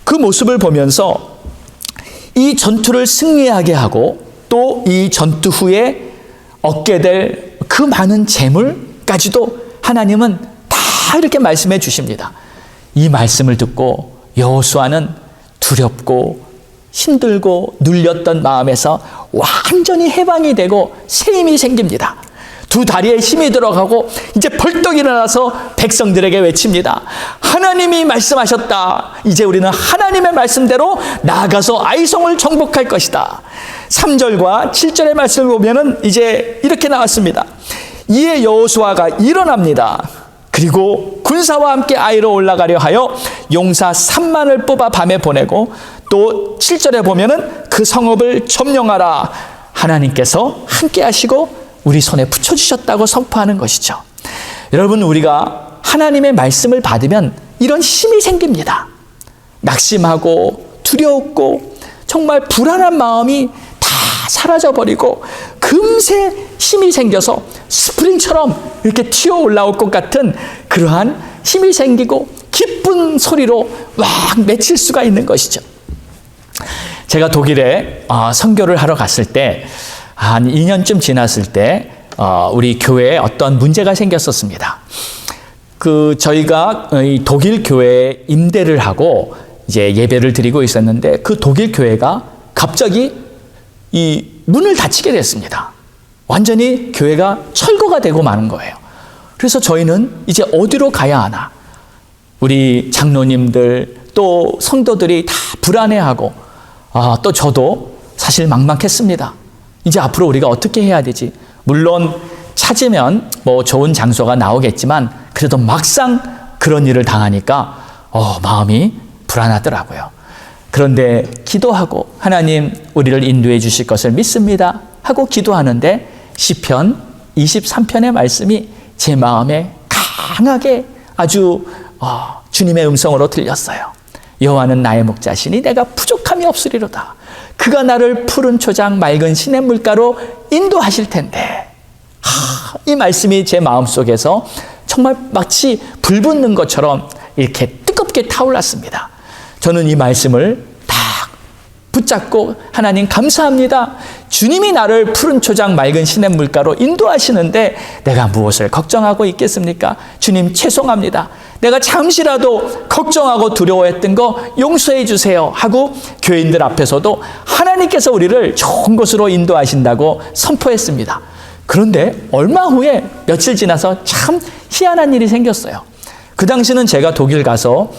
그 모습을 보면서 이 전투를 승리하게 하고 또 이 전투 후에 얻게 될 그 많은 재물까지도 하나님은 다 이렇게 말씀해 주십니다. 이 말씀을 듣고 여호수아는 두렵고 힘들고 눌렸던 마음에서 완전히 해방이 되고 새 힘이 생깁니다. 두 다리에 힘이 들어가고 이제 벌떡 일어나서 백성들에게 외칩니다. 하나님이 말씀하셨다. 이제 우리는 하나님의 말씀대로 나아가서 아이성을 정복할 것이다. 3절과 7절의 말씀을 보면은 이제 이렇게 나왔습니다. 이에 여호수아가 일어납니다. 그리고 군사와 함께 아이로 올라가려 하여 용사 3만을 뽑아 밤에 보내고 또 7절에 보면은 그 성읍을 점령하라. 하나님께서 함께 하시고 우리 손에 붙여주셨다고 선포하는 것이죠. 여러분, 우리가 하나님의 말씀을 받으면 이런 힘이 생깁니다. 낙심하고 두려웠고 정말 불안한 마음이 다 사라져버리고 금세 힘이 생겨서 스프링처럼 이렇게 튀어 올라올 것 같은 그러한 힘이 생기고 기쁜 소리로 막 맺힐 수가 있는 것이죠. 제가 독일에 선교를 하러 갔을 때 한 2년쯤 지났을 때 우리 교회에 어떤 문제가 생겼었습니다. 저희가 독일 교회에 임대를 하고 이제 예배를 드리고 있었는데 그 독일 교회가 갑자기 이 문을 닫히게 됐습니다. 완전히 교회가 철거가 되고 마는 거예요. 그래서 저희는 이제 어디로 가야 하나? 우리 장로님들 또 성도들이 다 불안해하고 또 저도 사실 막막했습니다. 이제 앞으로 우리가 어떻게 해야 되지? 물론 찾으면 뭐 좋은 장소가 나오겠지만 그래도 막상 그런 일을 당하니까 마음이 불안하더라고요. 그런데 기도하고 하나님 우리를 인도해 주실 것을 믿습니다 하고 기도하는데 시편 23편의 말씀이 제 마음에 강하게 아주 주님의 음성으로 들렸어요. 여호와는 나의 목자시니 내가 부족함이 없으리로다. 그가 나를 푸른 초장 맑은 시냇물가로 인도하실 텐데. 이 말씀이 제 마음속에서 정말 마치 불 붙는 것처럼 이렇게 뜨겁게 타올랐습니다. 저는 이 말씀을 딱 붙잡고 하나님 감사합니다. 주님이 나를 푸른 초장 맑은 시냇물가로 인도하시는데 내가 무엇을 걱정하고 있겠습니까? 주님 죄송합니다. 내가 잠시라도 걱정하고 두려워했던 거 용서해 주세요 하고 교인들 앞에서도 하나님께서 우리를 좋은 곳으로 인도하신다고 선포했습니다. 그런데 얼마 후에 며칠 지나서 참 희한한 일이 생겼어요. 그 당시는 제가 독일 가서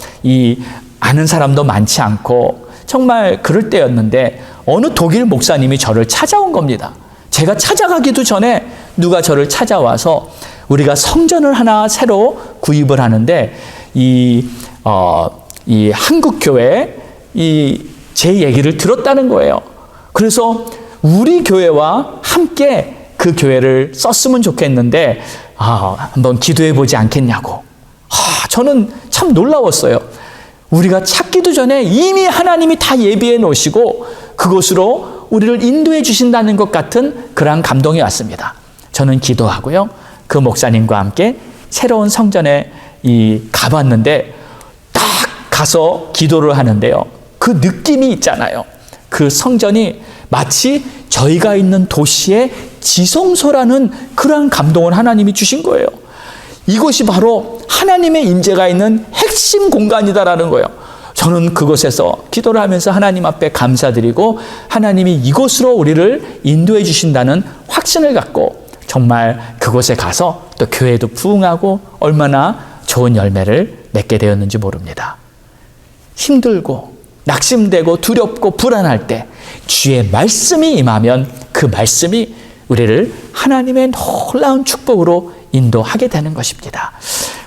아는 사람도 많지 않고 정말 그럴 때였는데 어느 독일 목사님이 저를 찾아온 겁니다. 제가 찾아가기도 전에 누가 저를 찾아와서 우리가 성전을 하나 새로 구입을 하는데 이 한국 교회에 제 얘기를 들었다는 거예요. 그래서 우리 교회와 함께 그 교회를 썼으면 좋겠는데 한번 기도해 보지 않겠냐고. 저는 참 놀라웠어요. 우리가 찾기도 전에 이미 하나님이 다 예비해 놓으시고 그곳으로 우리를 인도해 주신다는 것 같은 그러한 감동이 왔습니다. 저는 기도하고요. 그 목사님과 함께 새로운 성전에 가봤는데 딱 가서 기도를 하는데요. 그 느낌이 있잖아요. 그 성전이 마치 저희가 있는 도시의 지성소라는 그러한 감동을 하나님이 주신 거예요. 이곳이 바로 하나님의 임재가 있는 핵심 공간이다라는 거예요. 저는 그곳에서 기도를 하면서 하나님 앞에 감사드리고 하나님이 이곳으로 우리를 인도해 주신다는 확신을 갖고 정말 그곳에 가서 또 교회도 부흥하고 얼마나 좋은 열매를 맺게 되었는지 모릅니다. 힘들고 낙심되고 두렵고 불안할 때 주의 말씀이 임하면 그 말씀이 우리를 하나님의 놀라운 축복으로 인도하게 되는 것입니다.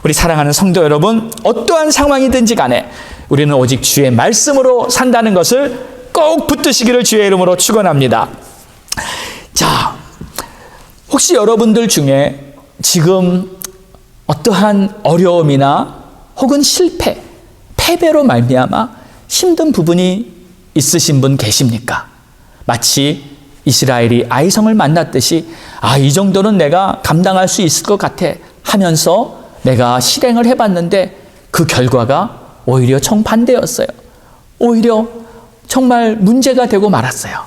우리 사랑하는 성도 여러분, 어떠한 상황이든지 간에 우리는 오직 주의 말씀으로 산다는 것을 꼭 붙드시기를 주의 이름으로 축원합니다. 자, 혹시 여러분들 중에 지금 어떠한 어려움이나 혹은 실패, 패배로 말미암아 힘든 부분이 있으신 분 계십니까? 마치 이스라엘이 아이성을 만났듯이 이 정도는 내가 감당할 수 있을 것 같아 하면서 내가 실행을 해봤는데 그 결과가 오히려 정반대였어요. 오히려 정말 문제가 되고 말았어요.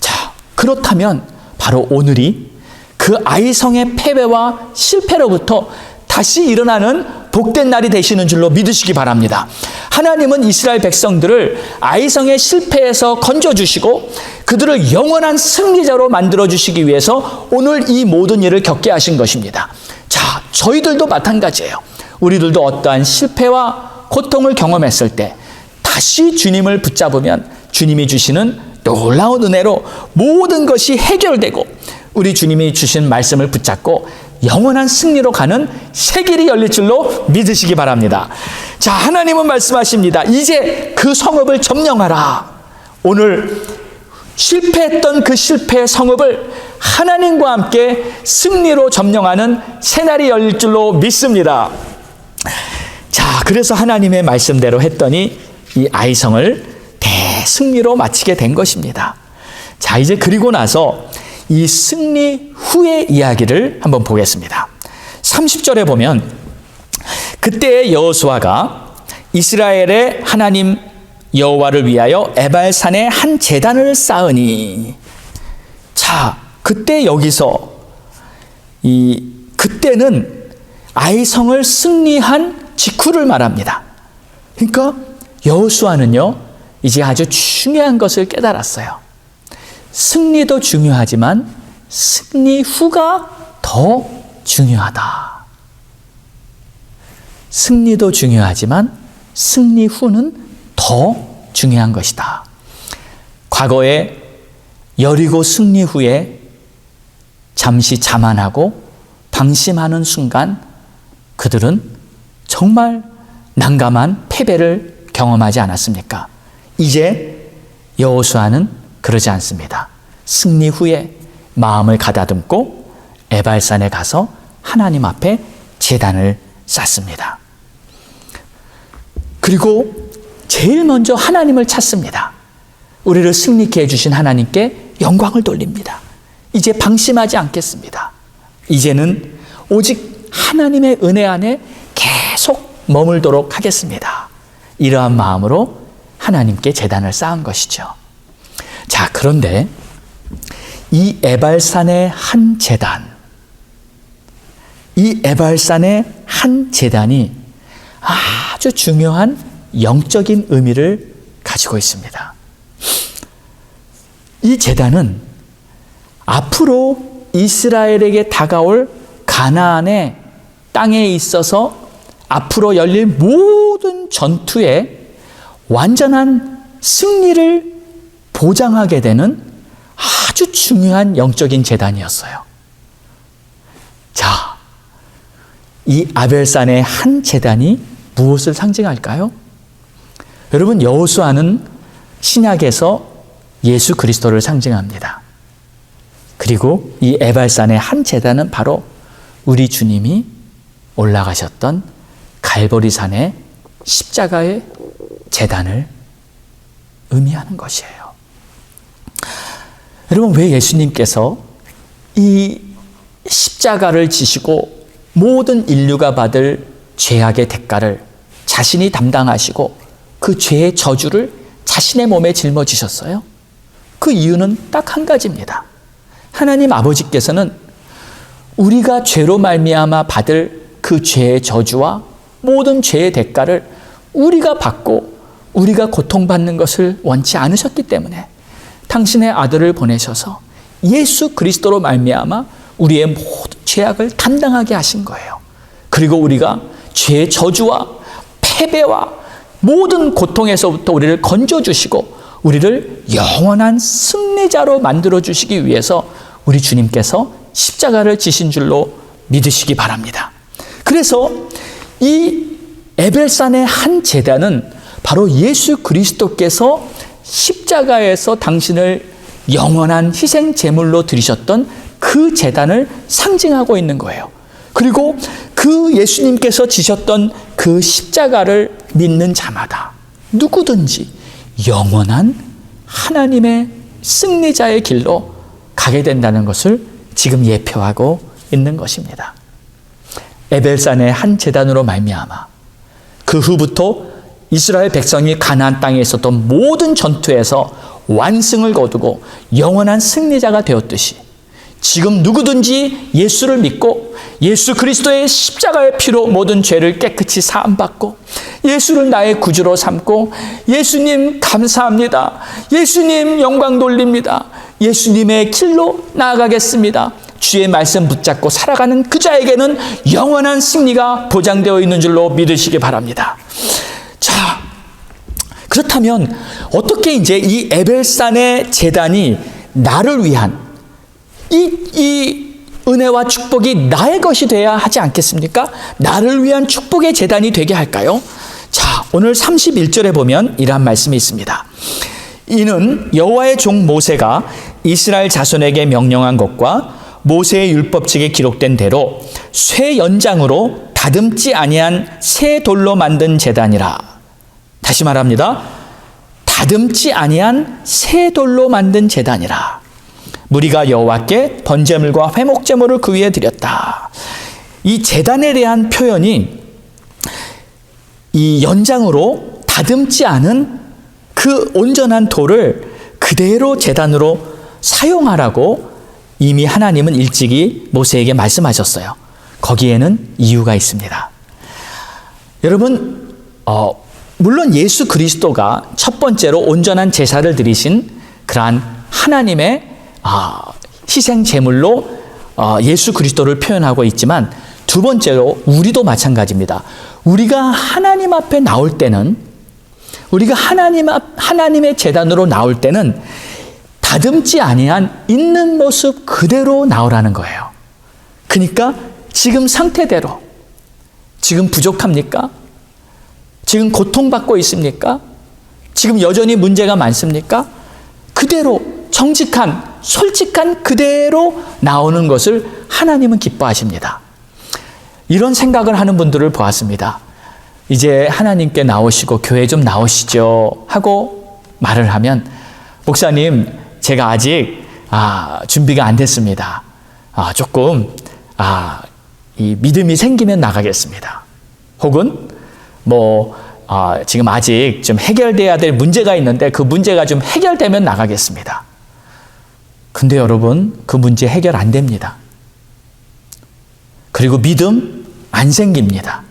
자, 그렇다면 바로 오늘이 그 아이성의 패배와 실패로부터 다시 일어나는 복된 날이 되시는 줄로 믿으시기 바랍니다. 하나님은 이스라엘 백성들을 아이성의 실패에서 건져주시고 그들을 영원한 승리자로 만들어주시기 위해서 오늘 이 모든 일을 겪게 하신 것입니다. 자, 저희들도 마찬가지예요. 우리들도 어떠한 실패와 고통을 경험했을 때 다시 주님을 붙잡으면 주님이 주시는 놀라운 은혜로 모든 것이 해결되고 우리 주님이 주신 말씀을 붙잡고 영원한 승리로 가는 새 길이 열릴 줄로 믿으시기 바랍니다. 자, 하나님은 말씀하십니다. 이제 그 성읍을 점령하라. 오늘 실패했던 그 실패의 성읍을 하나님과 함께 승리로 점령하는 새 날이 열릴 줄로 믿습니다. 자, 그래서 하나님의 말씀대로 했더니 이 아이성을 대승리로 마치게 된 것입니다. 자, 이제 그리고 나서 이 승리 후의 이야기를 한번 보겠습니다. 30절에 보면 그때 여호수아가 이스라엘의 하나님 여호와를 위하여 에발산에 한 제단을 쌓으니. 자, 그때 여기서 그때는 아이성을 승리한 직후를 말합니다. 그러니까 여호수아는요 이제 아주 중요한 것을 깨달았어요. 승리도 중요하지만 승리 후가 더 중요하다. 승리도 중요하지만 승리 후는 더 중요한 것이다. 과거에 여리고 승리 후에 잠시 자만하고 방심하는 순간 그들은 정말 난감한 패배를 경험하지 않았습니까? 이제 여호수아는 그러지 않습니다. 승리 후에 마음을 가다듬고 에발산에 가서 하나님 앞에 제단을 쌓습니다. 그리고 제일 먼저 하나님을 찾습니다. 우리를 승리케 해주신 하나님께 영광을 돌립니다. 이제 방심하지 않겠습니다. 이제는 오직 하나님의 은혜 안에 계속 머물도록 하겠습니다. 이러한 마음으로 하나님께 제단을 쌓은 것이죠. 자, 그런데 이 에발산의 한 제단, 이 에발산의 한 제단이 아주 중요한 영적인 의미를 가지고 있습니다. 이 제단은 앞으로 이스라엘에게 다가올 가나안의 땅에 있어서 앞으로 열릴 모든 전투에 완전한 승리를 보장하게 되는 아주 중요한 영적인 제단이었어요. 자, 이 아벨산의 한 제단이 무엇을 상징할까요? 여러분, 여호수아는 신약에서 예수 그리스도를 상징합니다. 그리고 이 에발산의 한 제단은 바로 우리 주님이 올라가셨던 갈보리산의 십자가의 제단을 의미하는 것이에요. 여러분, 왜 예수님께서 이 십자가를 지시고 모든 인류가 받을 죄악의 대가를 자신이 담당하시고 그 죄의 저주를 자신의 몸에 짊어지셨어요? 그 이유는 딱 한 가지입니다. 하나님 아버지께서는 우리가 죄로 말미암아 받을 그 죄의 저주와 모든 죄의 대가를 우리가 받고 우리가 고통받는 것을 원치 않으셨기 때문에 당신의 아들을 보내셔서 예수 그리스도로 말미암아 우리의 모든 죄악을 담당하게 하신 거예요. 그리고 우리가 죄의 저주와 패배와 모든 고통에서부터 우리를 건져주시고 우리를 영원한 승리자로 만들어주시기 위해서 우리 주님께서 십자가를 지신 줄로 믿으시기 바랍니다. 그래서 이 에벨산의 한 제단은 바로 예수 그리스도께서 십자가에서 당신을 영원한 희생 제물로 드리셨던 그 제단을 상징하고 있는 거예요. 그리고 그 예수님께서 지셨던 그 십자가를 믿는 자마다 누구든지 영원한 하나님의 승리자의 길로 가게 된다는 것을 지금 예표하고 있는 것입니다. 에벨산의 한 제단으로 말미암아 그 후부터 이스라엘 백성이 가나안 땅에 있었던 모든 전투에서 완승을 거두고 영원한 승리자가 되었듯이 지금 누구든지 예수를 믿고 예수 그리스도의 십자가의 피로 모든 죄를 깨끗이 사함받고 예수를 나의 구주로 삼고 예수님 감사합니다. 예수님 영광 돌립니다. 예수님의 길로 나아가겠습니다. 주의 말씀 붙잡고 살아가는 그 자에게는 영원한 승리가 보장되어 있는 줄로 믿으시기 바랍니다. 자, 그렇다면 어떻게 이제 이 에벨산의 제단이 나를 위한 이 은혜와 축복이 나의 것이 돼야 하지 않겠습니까? 나를 위한 축복의 제단이 되게 할까요? 자, 오늘 31절에 보면 이러한 말씀이 있습니다. 이는 여호와의 종 모세가 이스라엘 자손에게 명령한 것과 모세의 율법책에 기록된 대로 쇠 연장으로 다듬지 아니한 새 돌로 만든 제단이라. 다시 말합니다. 다듬지 아니한 새 돌로 만든 제단이라. 무리가 여호와께 번제물과 회목제물을 그 위에 드렸다. 이 제단에 대한 표현이 이 연장으로 다듬지 않은 그 온전한 돌을 그대로 제단으로 사용하라고 이미 하나님은 일찍이 모세에게 말씀하셨어요. 거기에는 이유가 있습니다. 여러분, 물론 예수 그리스도가 첫 번째로 온전한 제사를 드리신 그러한 하나님의 희생 제물로 예수 그리스도를 표현하고 있지만 두 번째로 우리도 마찬가지입니다. 우리가 하나님 앞에 나올 때는 우리가 하나님의 제단으로 나올 때는 다듬지 아니한 있는 모습 그대로 나오라는 거예요. 그러니까 지금 상태대로, 지금 부족합니까? 지금 고통받고 있습니까? 지금 여전히 문제가 많습니까? 그대로 정직한, 솔직한 그대로 나오는 것을 하나님은 기뻐하십니다. 이런 생각을 하는 분들을 보았습니다. 이제 하나님께 나오시고 교회 좀 나오시죠 하고 말을 하면, 목사님 제가 아직 준비가 안 됐습니다. 조금 이 믿음이 생기면 나가겠습니다. 혹은 지금 아직 좀 해결돼야 될 문제가 있는데 그 문제가 좀 해결되면 나가겠습니다. 근데 여러분, 그 문제 해결 안 됩니다. 그리고 믿음 안 생깁니다.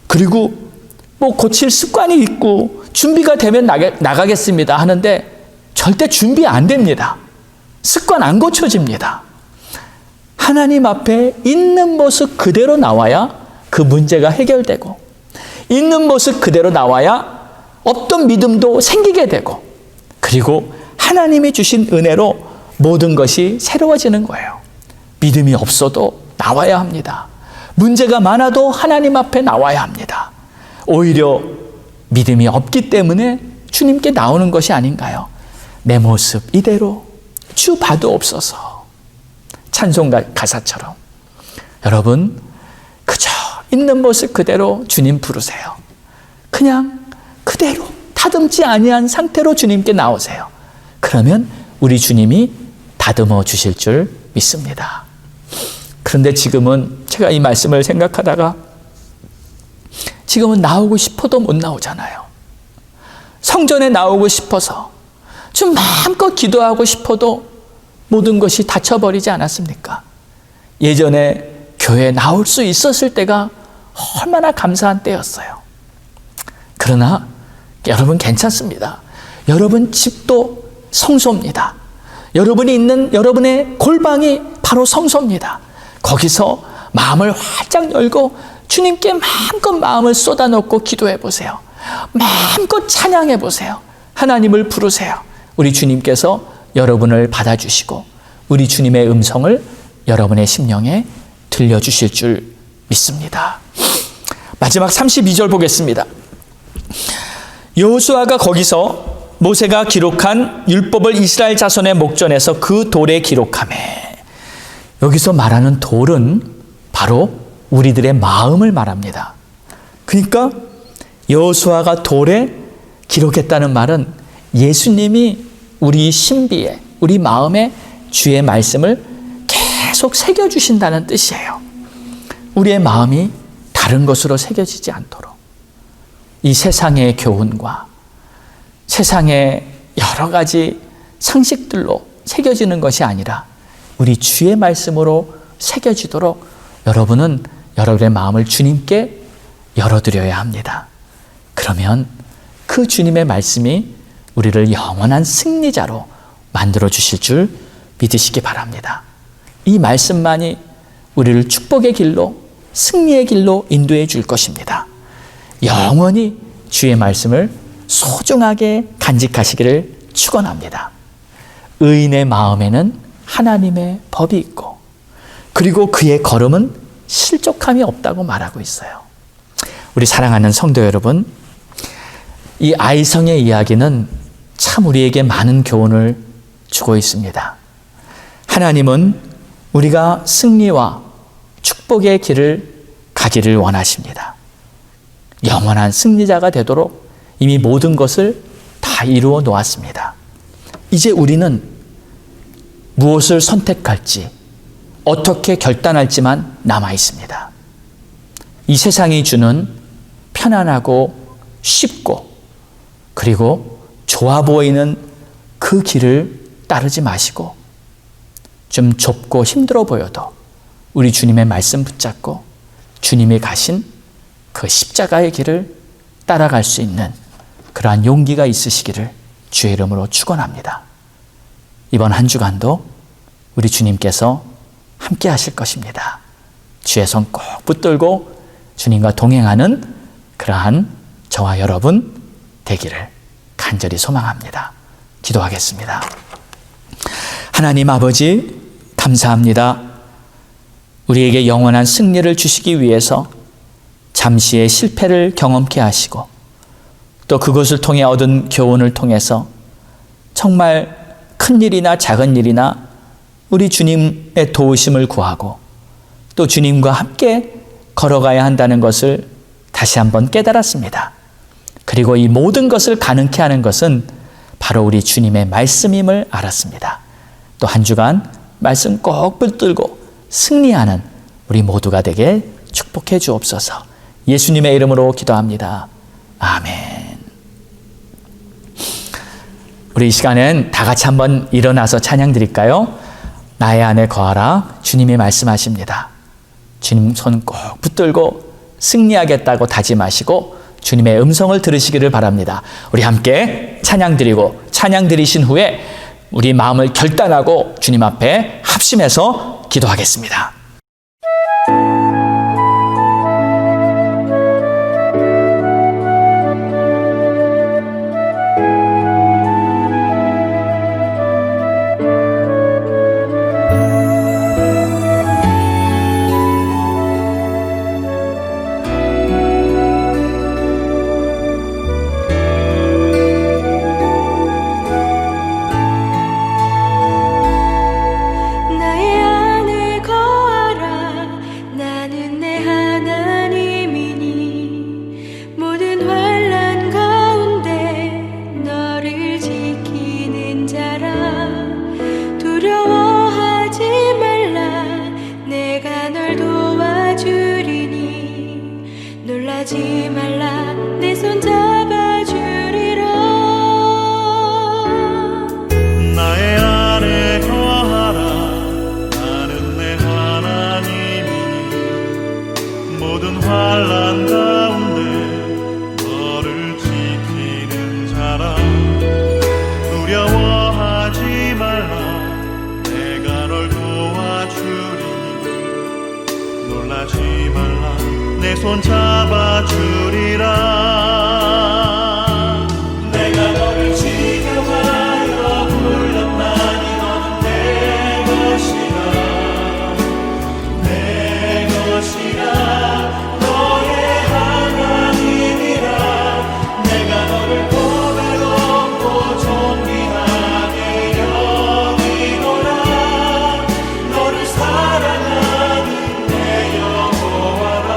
그리고 고칠 습관이 있고 준비가 되면 나가겠습니다 하는데 절대 준비 안 됩니다. 습관 안 고쳐집니다. 하나님 앞에 있는 모습 그대로 나와야 그 문제가 해결되고, 있는 모습 그대로 나와야 없던 믿음도 생기게 되고, 그리고 하나님이 주신 은혜로 모든 것이 새로워지는 거예요. 믿음이 없어도 나와야 합니다. 문제가 많아도 하나님 앞에 나와야 합니다. 오히려 믿음이 없기 때문에 주님께 나오는 것이 아닌가요? 내 모습 이대로 주 봐도옵소서. 찬송 가사처럼 여러분, 그저 있는 모습 그대로 주님 부르세요. 그냥 그대로 다듬지 아니한 상태로 주님께 나오세요. 그러면 우리 주님이 다듬어 주실 줄 믿습니다. 그런데 지금은 제가 이 말씀을 생각하다가 지금은 나오고 싶어도 못 나오잖아요. 성전에 나오고 싶어서 좀 마음껏 기도하고 싶어도 모든 것이 닫혀버리지 않았습니까? 예전에 교회에 나올 수 있었을 때가 얼마나 감사한 때였어요. 그러나 여러분 괜찮습니다. 여러분 집도 성소입니다. 여러분이 있는 여러분의 골방이 바로 성소입니다. 거기서 마음을 활짝 열고 주님께 마음껏 마음을 쏟아놓고 기도해 보세요. 마음껏 찬양해 보세요. 하나님을 부르세요. 우리 주님께서 여러분을 받아주시고 우리 주님의 음성을 여러분의 심령에 들려주실 줄 믿습니다. 마지막 32절 보겠습니다. 여호수아가 거기서 모세가 기록한 율법을 이스라엘 자손의 목전에서 그 돌에 기록하매. 여기서 말하는 돌은 바로 우리들의 마음을 말합니다. 그러니까 여호수아가 돌에 기록했다는 말은 예수님이 우리 신비에, 우리 마음에 주의 말씀을 계속 새겨주신다는 뜻이에요. 우리의 마음이 다른 것으로 새겨지지 않도록 이 세상의 교훈과 세상의 여러 가지 상식들로 새겨지는 것이 아니라 우리 주의 말씀으로 새겨지도록 여러분은 여러분의 마음을 주님께 열어드려야 합니다. 그러면 그 주님의 말씀이 우리를 영원한 승리자로 만들어 주실 줄 믿으시기 바랍니다. 이 말씀만이 우리를 축복의 길로, 승리의 길로 인도해 줄 것입니다. 영원히 주의 말씀을 소중하게 간직하시기를 축원합니다. 의인의 마음에는 하나님의 법이 있고 그리고 그의 걸음은 실족함이 없다고 말하고 있어요. 우리 사랑하는 성도 여러분, 이 아이성의 이야기는 참 우리에게 많은 교훈을 주고 있습니다. 하나님은 우리가 승리와 축복의 길을 가기를 원하십니다. 영원한 승리자가 되도록 이미 모든 것을 다 이루어 놓았습니다. 이제 우리는 무엇을 선택할지, 어떻게 결단할지만 남아 있습니다. 이 세상이 주는 편안하고 쉽고 그리고 좋아 보이는 그 길을 따르지 마시고 좀 좁고 힘들어 보여도 우리 주님의 말씀 붙잡고 주님이 가신 그 십자가의 길을 따라갈 수 있는 그러한 용기가 있으시기를 주의 이름으로 축원합니다. 이번 한 주간도 우리 주님께서 함께 하실 것입니다. 주의 손 꼭 붙들고 주님과 동행하는 그러한 저와 여러분 되기를 간절히 소망합니다. 기도하겠습니다. 하나님 아버지, 감사합니다. 우리에게 영원한 승리를 주시기 위해서 잠시의 실패를 경험케 하시고 또 그것을 통해 얻은 교훈을 통해서 정말 큰 일이나 작은 일이나 우리 주님의 도우심을 구하고 또 주님과 함께 걸어가야 한다는 것을 다시 한번 깨달았습니다. 그리고 이 모든 것을 가능케 하는 것은 바로 우리 주님의 말씀임을 알았습니다. 또 한 주간 말씀 꼭 붙들고 승리하는 우리 모두가 되게 축복해 주옵소서. 예수님의 이름으로 기도합니다. 아멘. 우리 이 시간엔 다 같이 한번 일어나서 찬양 드릴까요? 나의 안에 거하라. 주님이 말씀하십니다. 주님 손 꼭 붙들고 승리하겠다고 다짐하시고 주님의 음성을 들으시기를 바랍니다. 우리 함께 찬양 드리고 찬양 드리신 후에 우리 마음을 결단하고 주님 앞에 합심해서 기도하겠습니다. 나의 안에 거하라. 놀라지 말라 내 손 잡아주리라. 나의 안에 거하라. 나는 내 하나님이니 모든 환난 가운데 너를 지키는 자라. 두려워하지 말라. 내가 널 도와주리니 놀라지 말라 내 손 잡아주리라. 너의 하나님이라. 내가 너를 고백하고 존귀하게 여기노라. 너를 사랑하는 내 여호와라.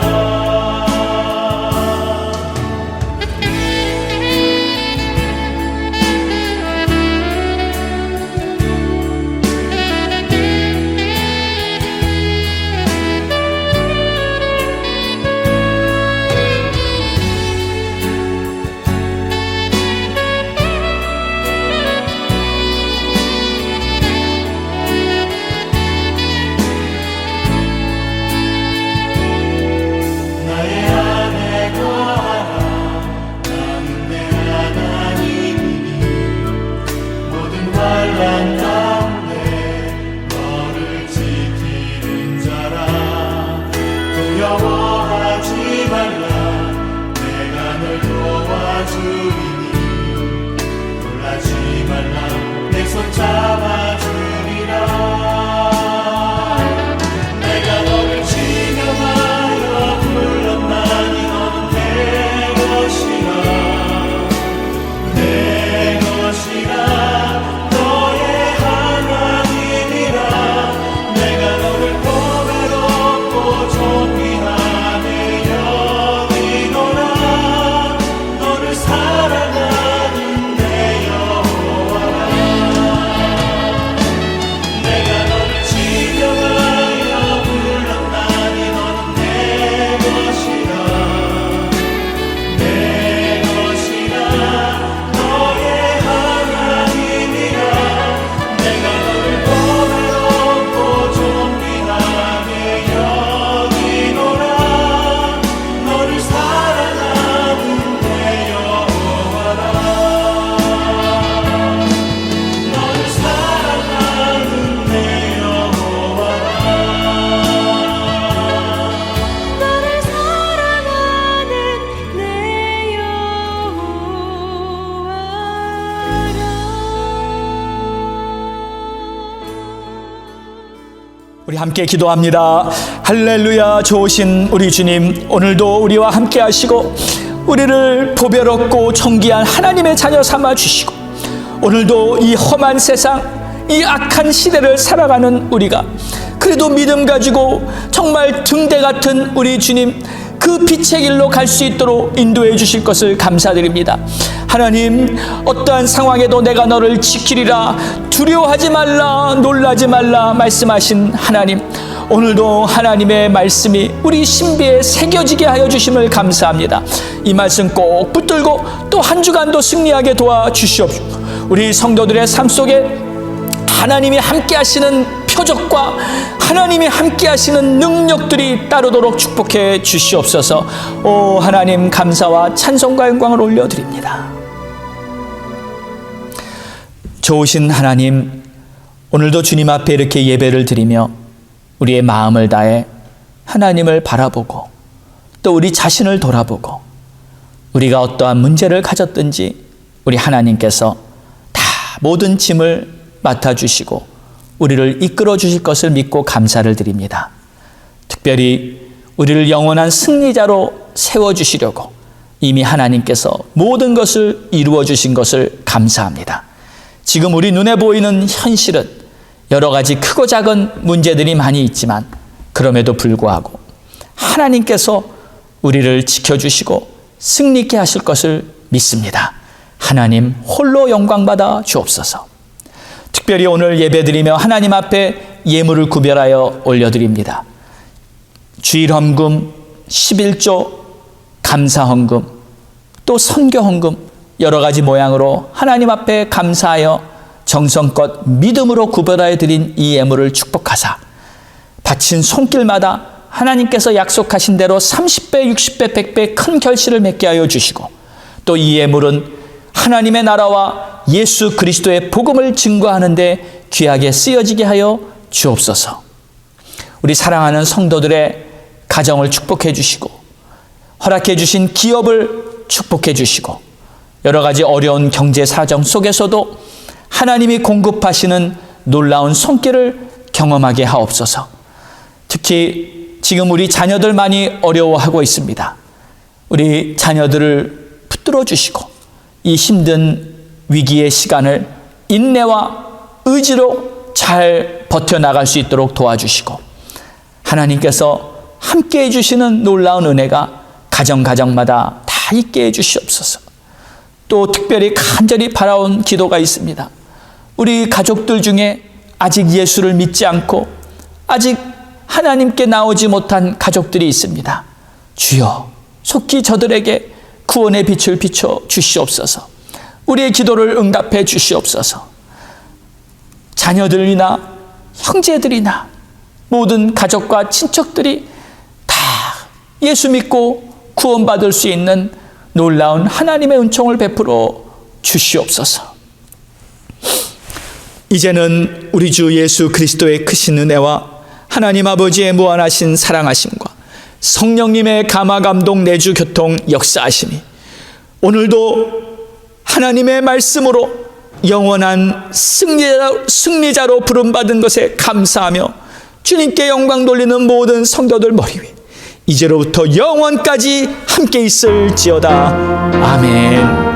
나의 안에 거하라. 나는 내 하나님이니 모든 환난 가운데 너를 지키는 자라. 두려워하지 말라. 내가 널 도와주리니 놀라지 말라. 내 손 잡아주리라. 내가 너를 지명하여 불렀나니 너는 내 것이라. 내 것이라. 너의 하나님이라. 내가 너를 고백하고 존귀하게 여기노라. 너를 사랑하는 내 여호와라. 내가 너를 지명하여 불렀나니 너는 내 것이라. 내 것이라. 너의 하나님이라. 내가 너를 고백하고 존귀하게 여기노라. 너를 사랑하는 내 여호와라. 너를 사랑하는 내 여호와라. 너를 사랑하는 내 여호와라. 우리 함께 기도합니다. 할렐루야. 좋으신 우리 주님, 오늘도 우리와 함께 하시고 우리를 보배롭고 존귀한 하나님의 자녀 삼아 주시고 오늘도 이 험한 세상, 이 악한 시대를 살아가는 우리가 그래도 믿음 가지고 정말 등대 같은 우리 주님, 그 빛의 길로 갈 수 있도록 인도해 주실 것을 감사드립니다. 하나님, 어떠한 상황에도 내가 너를 지키리라, 두려워하지 말라, 놀라지 말라 말씀하신 하나님, 오늘도 하나님의 말씀이 우리 신비에 새겨지게 하여 주심을 감사합니다. 이 말씀 꼭 붙들고 또 한 주간도 승리하게 도와주시옵소서. 우리 성도들의 삶 속에 하나님이 함께 하시는 표적과 하나님이 함께 하시는 능력들이 따르도록 축복해 주시옵소서. 오 하나님, 감사와 찬송과 영광을 올려드립니다. 좋으신 하나님, 오늘도 주님 앞에 이렇게 예배를 드리며 우리의 마음을 다해 하나님을 바라보고 또 우리 자신을 돌아보고 우리가 어떠한 문제를 가졌든지 우리 하나님께서 다 모든 짐을 맡아주시고 우리를 이끌어 주실 것을 믿고 감사를 드립니다. 특별히 우리를 영원한 승리자로 세워주시려고 이미 하나님께서 모든 것을 이루어 주신 것을 감사합니다. 지금 우리 눈에 보이는 현실은 여러 가지 크고 작은 문제들이 많이 있지만 그럼에도 불구하고 하나님께서 우리를 지켜주시고 승리케 하실 것을 믿습니다. 하나님 홀로 영광받아 주옵소서. 특별히 오늘 예배드리며 하나님 앞에 예물을 구별하여 올려드립니다. 주일헌금, 11조, 감사헌금, 또 선교헌금 여러 가지 모양으로 하나님 앞에 감사하여 정성껏 믿음으로 구별하여 드린 이 예물을 축복하사 바친 손길마다 하나님께서 약속하신 대로 30배, 60배, 100배 큰 결실을 맺게 하여 주시고 또 이 예물은 하나님의 나라와 예수 그리스도의 복음을 증거하는 데 귀하게 쓰여지게 하여 주옵소서. 우리 사랑하는 성도들의 가정을 축복해 주시고 허락해 주신 기업을 축복해 주시고 여러 가지 어려운 경제 사정 속에서도 하나님이 공급하시는 놀라운 손길을 경험하게 하옵소서. 특히 지금 우리 자녀들 많이 어려워하고 있습니다. 우리 자녀들을 붙들어 주시고 이 힘든 위기의 시간을 인내와 의지로 잘 버텨나갈 수 있도록 도와주시고 하나님께서 함께해 주시는 놀라운 은혜가 가정마다 다 있게 해 주시옵소서. 또 특별히 간절히 바라온 기도가 있습니다. 우리 가족들 중에 아직 예수를 믿지 않고 아직 하나님께 나오지 못한 가족들이 있습니다. 주여 속히 저들에게 구원의 빛을 비춰 주시옵소서. 우리의 기도를 응답해 주시옵소서. 자녀들이나 형제들이나 모든 가족과 친척들이 다 예수 믿고 구원받을 수 있는 놀라운 하나님의 은총을 베풀어 주시옵소서. 이제는 우리 주 예수 그리스도의 크신 은혜와 하나님 아버지의 무한하신 사랑하심과 성령님의 감화 감동 내주 교통 역사하심이 오늘도 하나님의 말씀으로 영원한 승리자로 부름받은 것에 감사하며 주님께 영광 돌리는 모든 성도들 머리 위에 이제로부터 영원까지 함께 있을지어다. 아멘.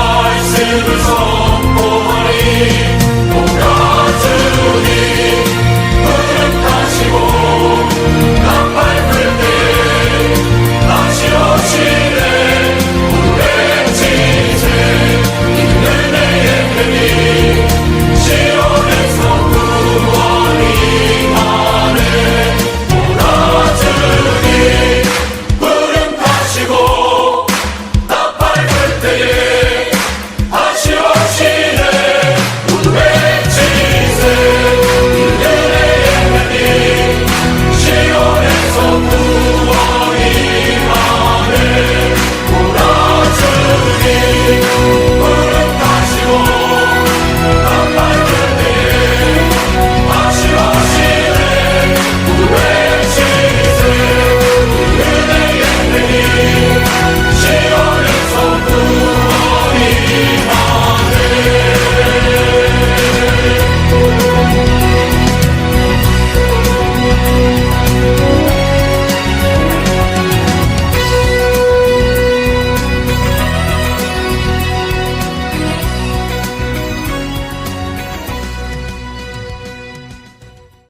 말씀을 선포하리. 오가 주님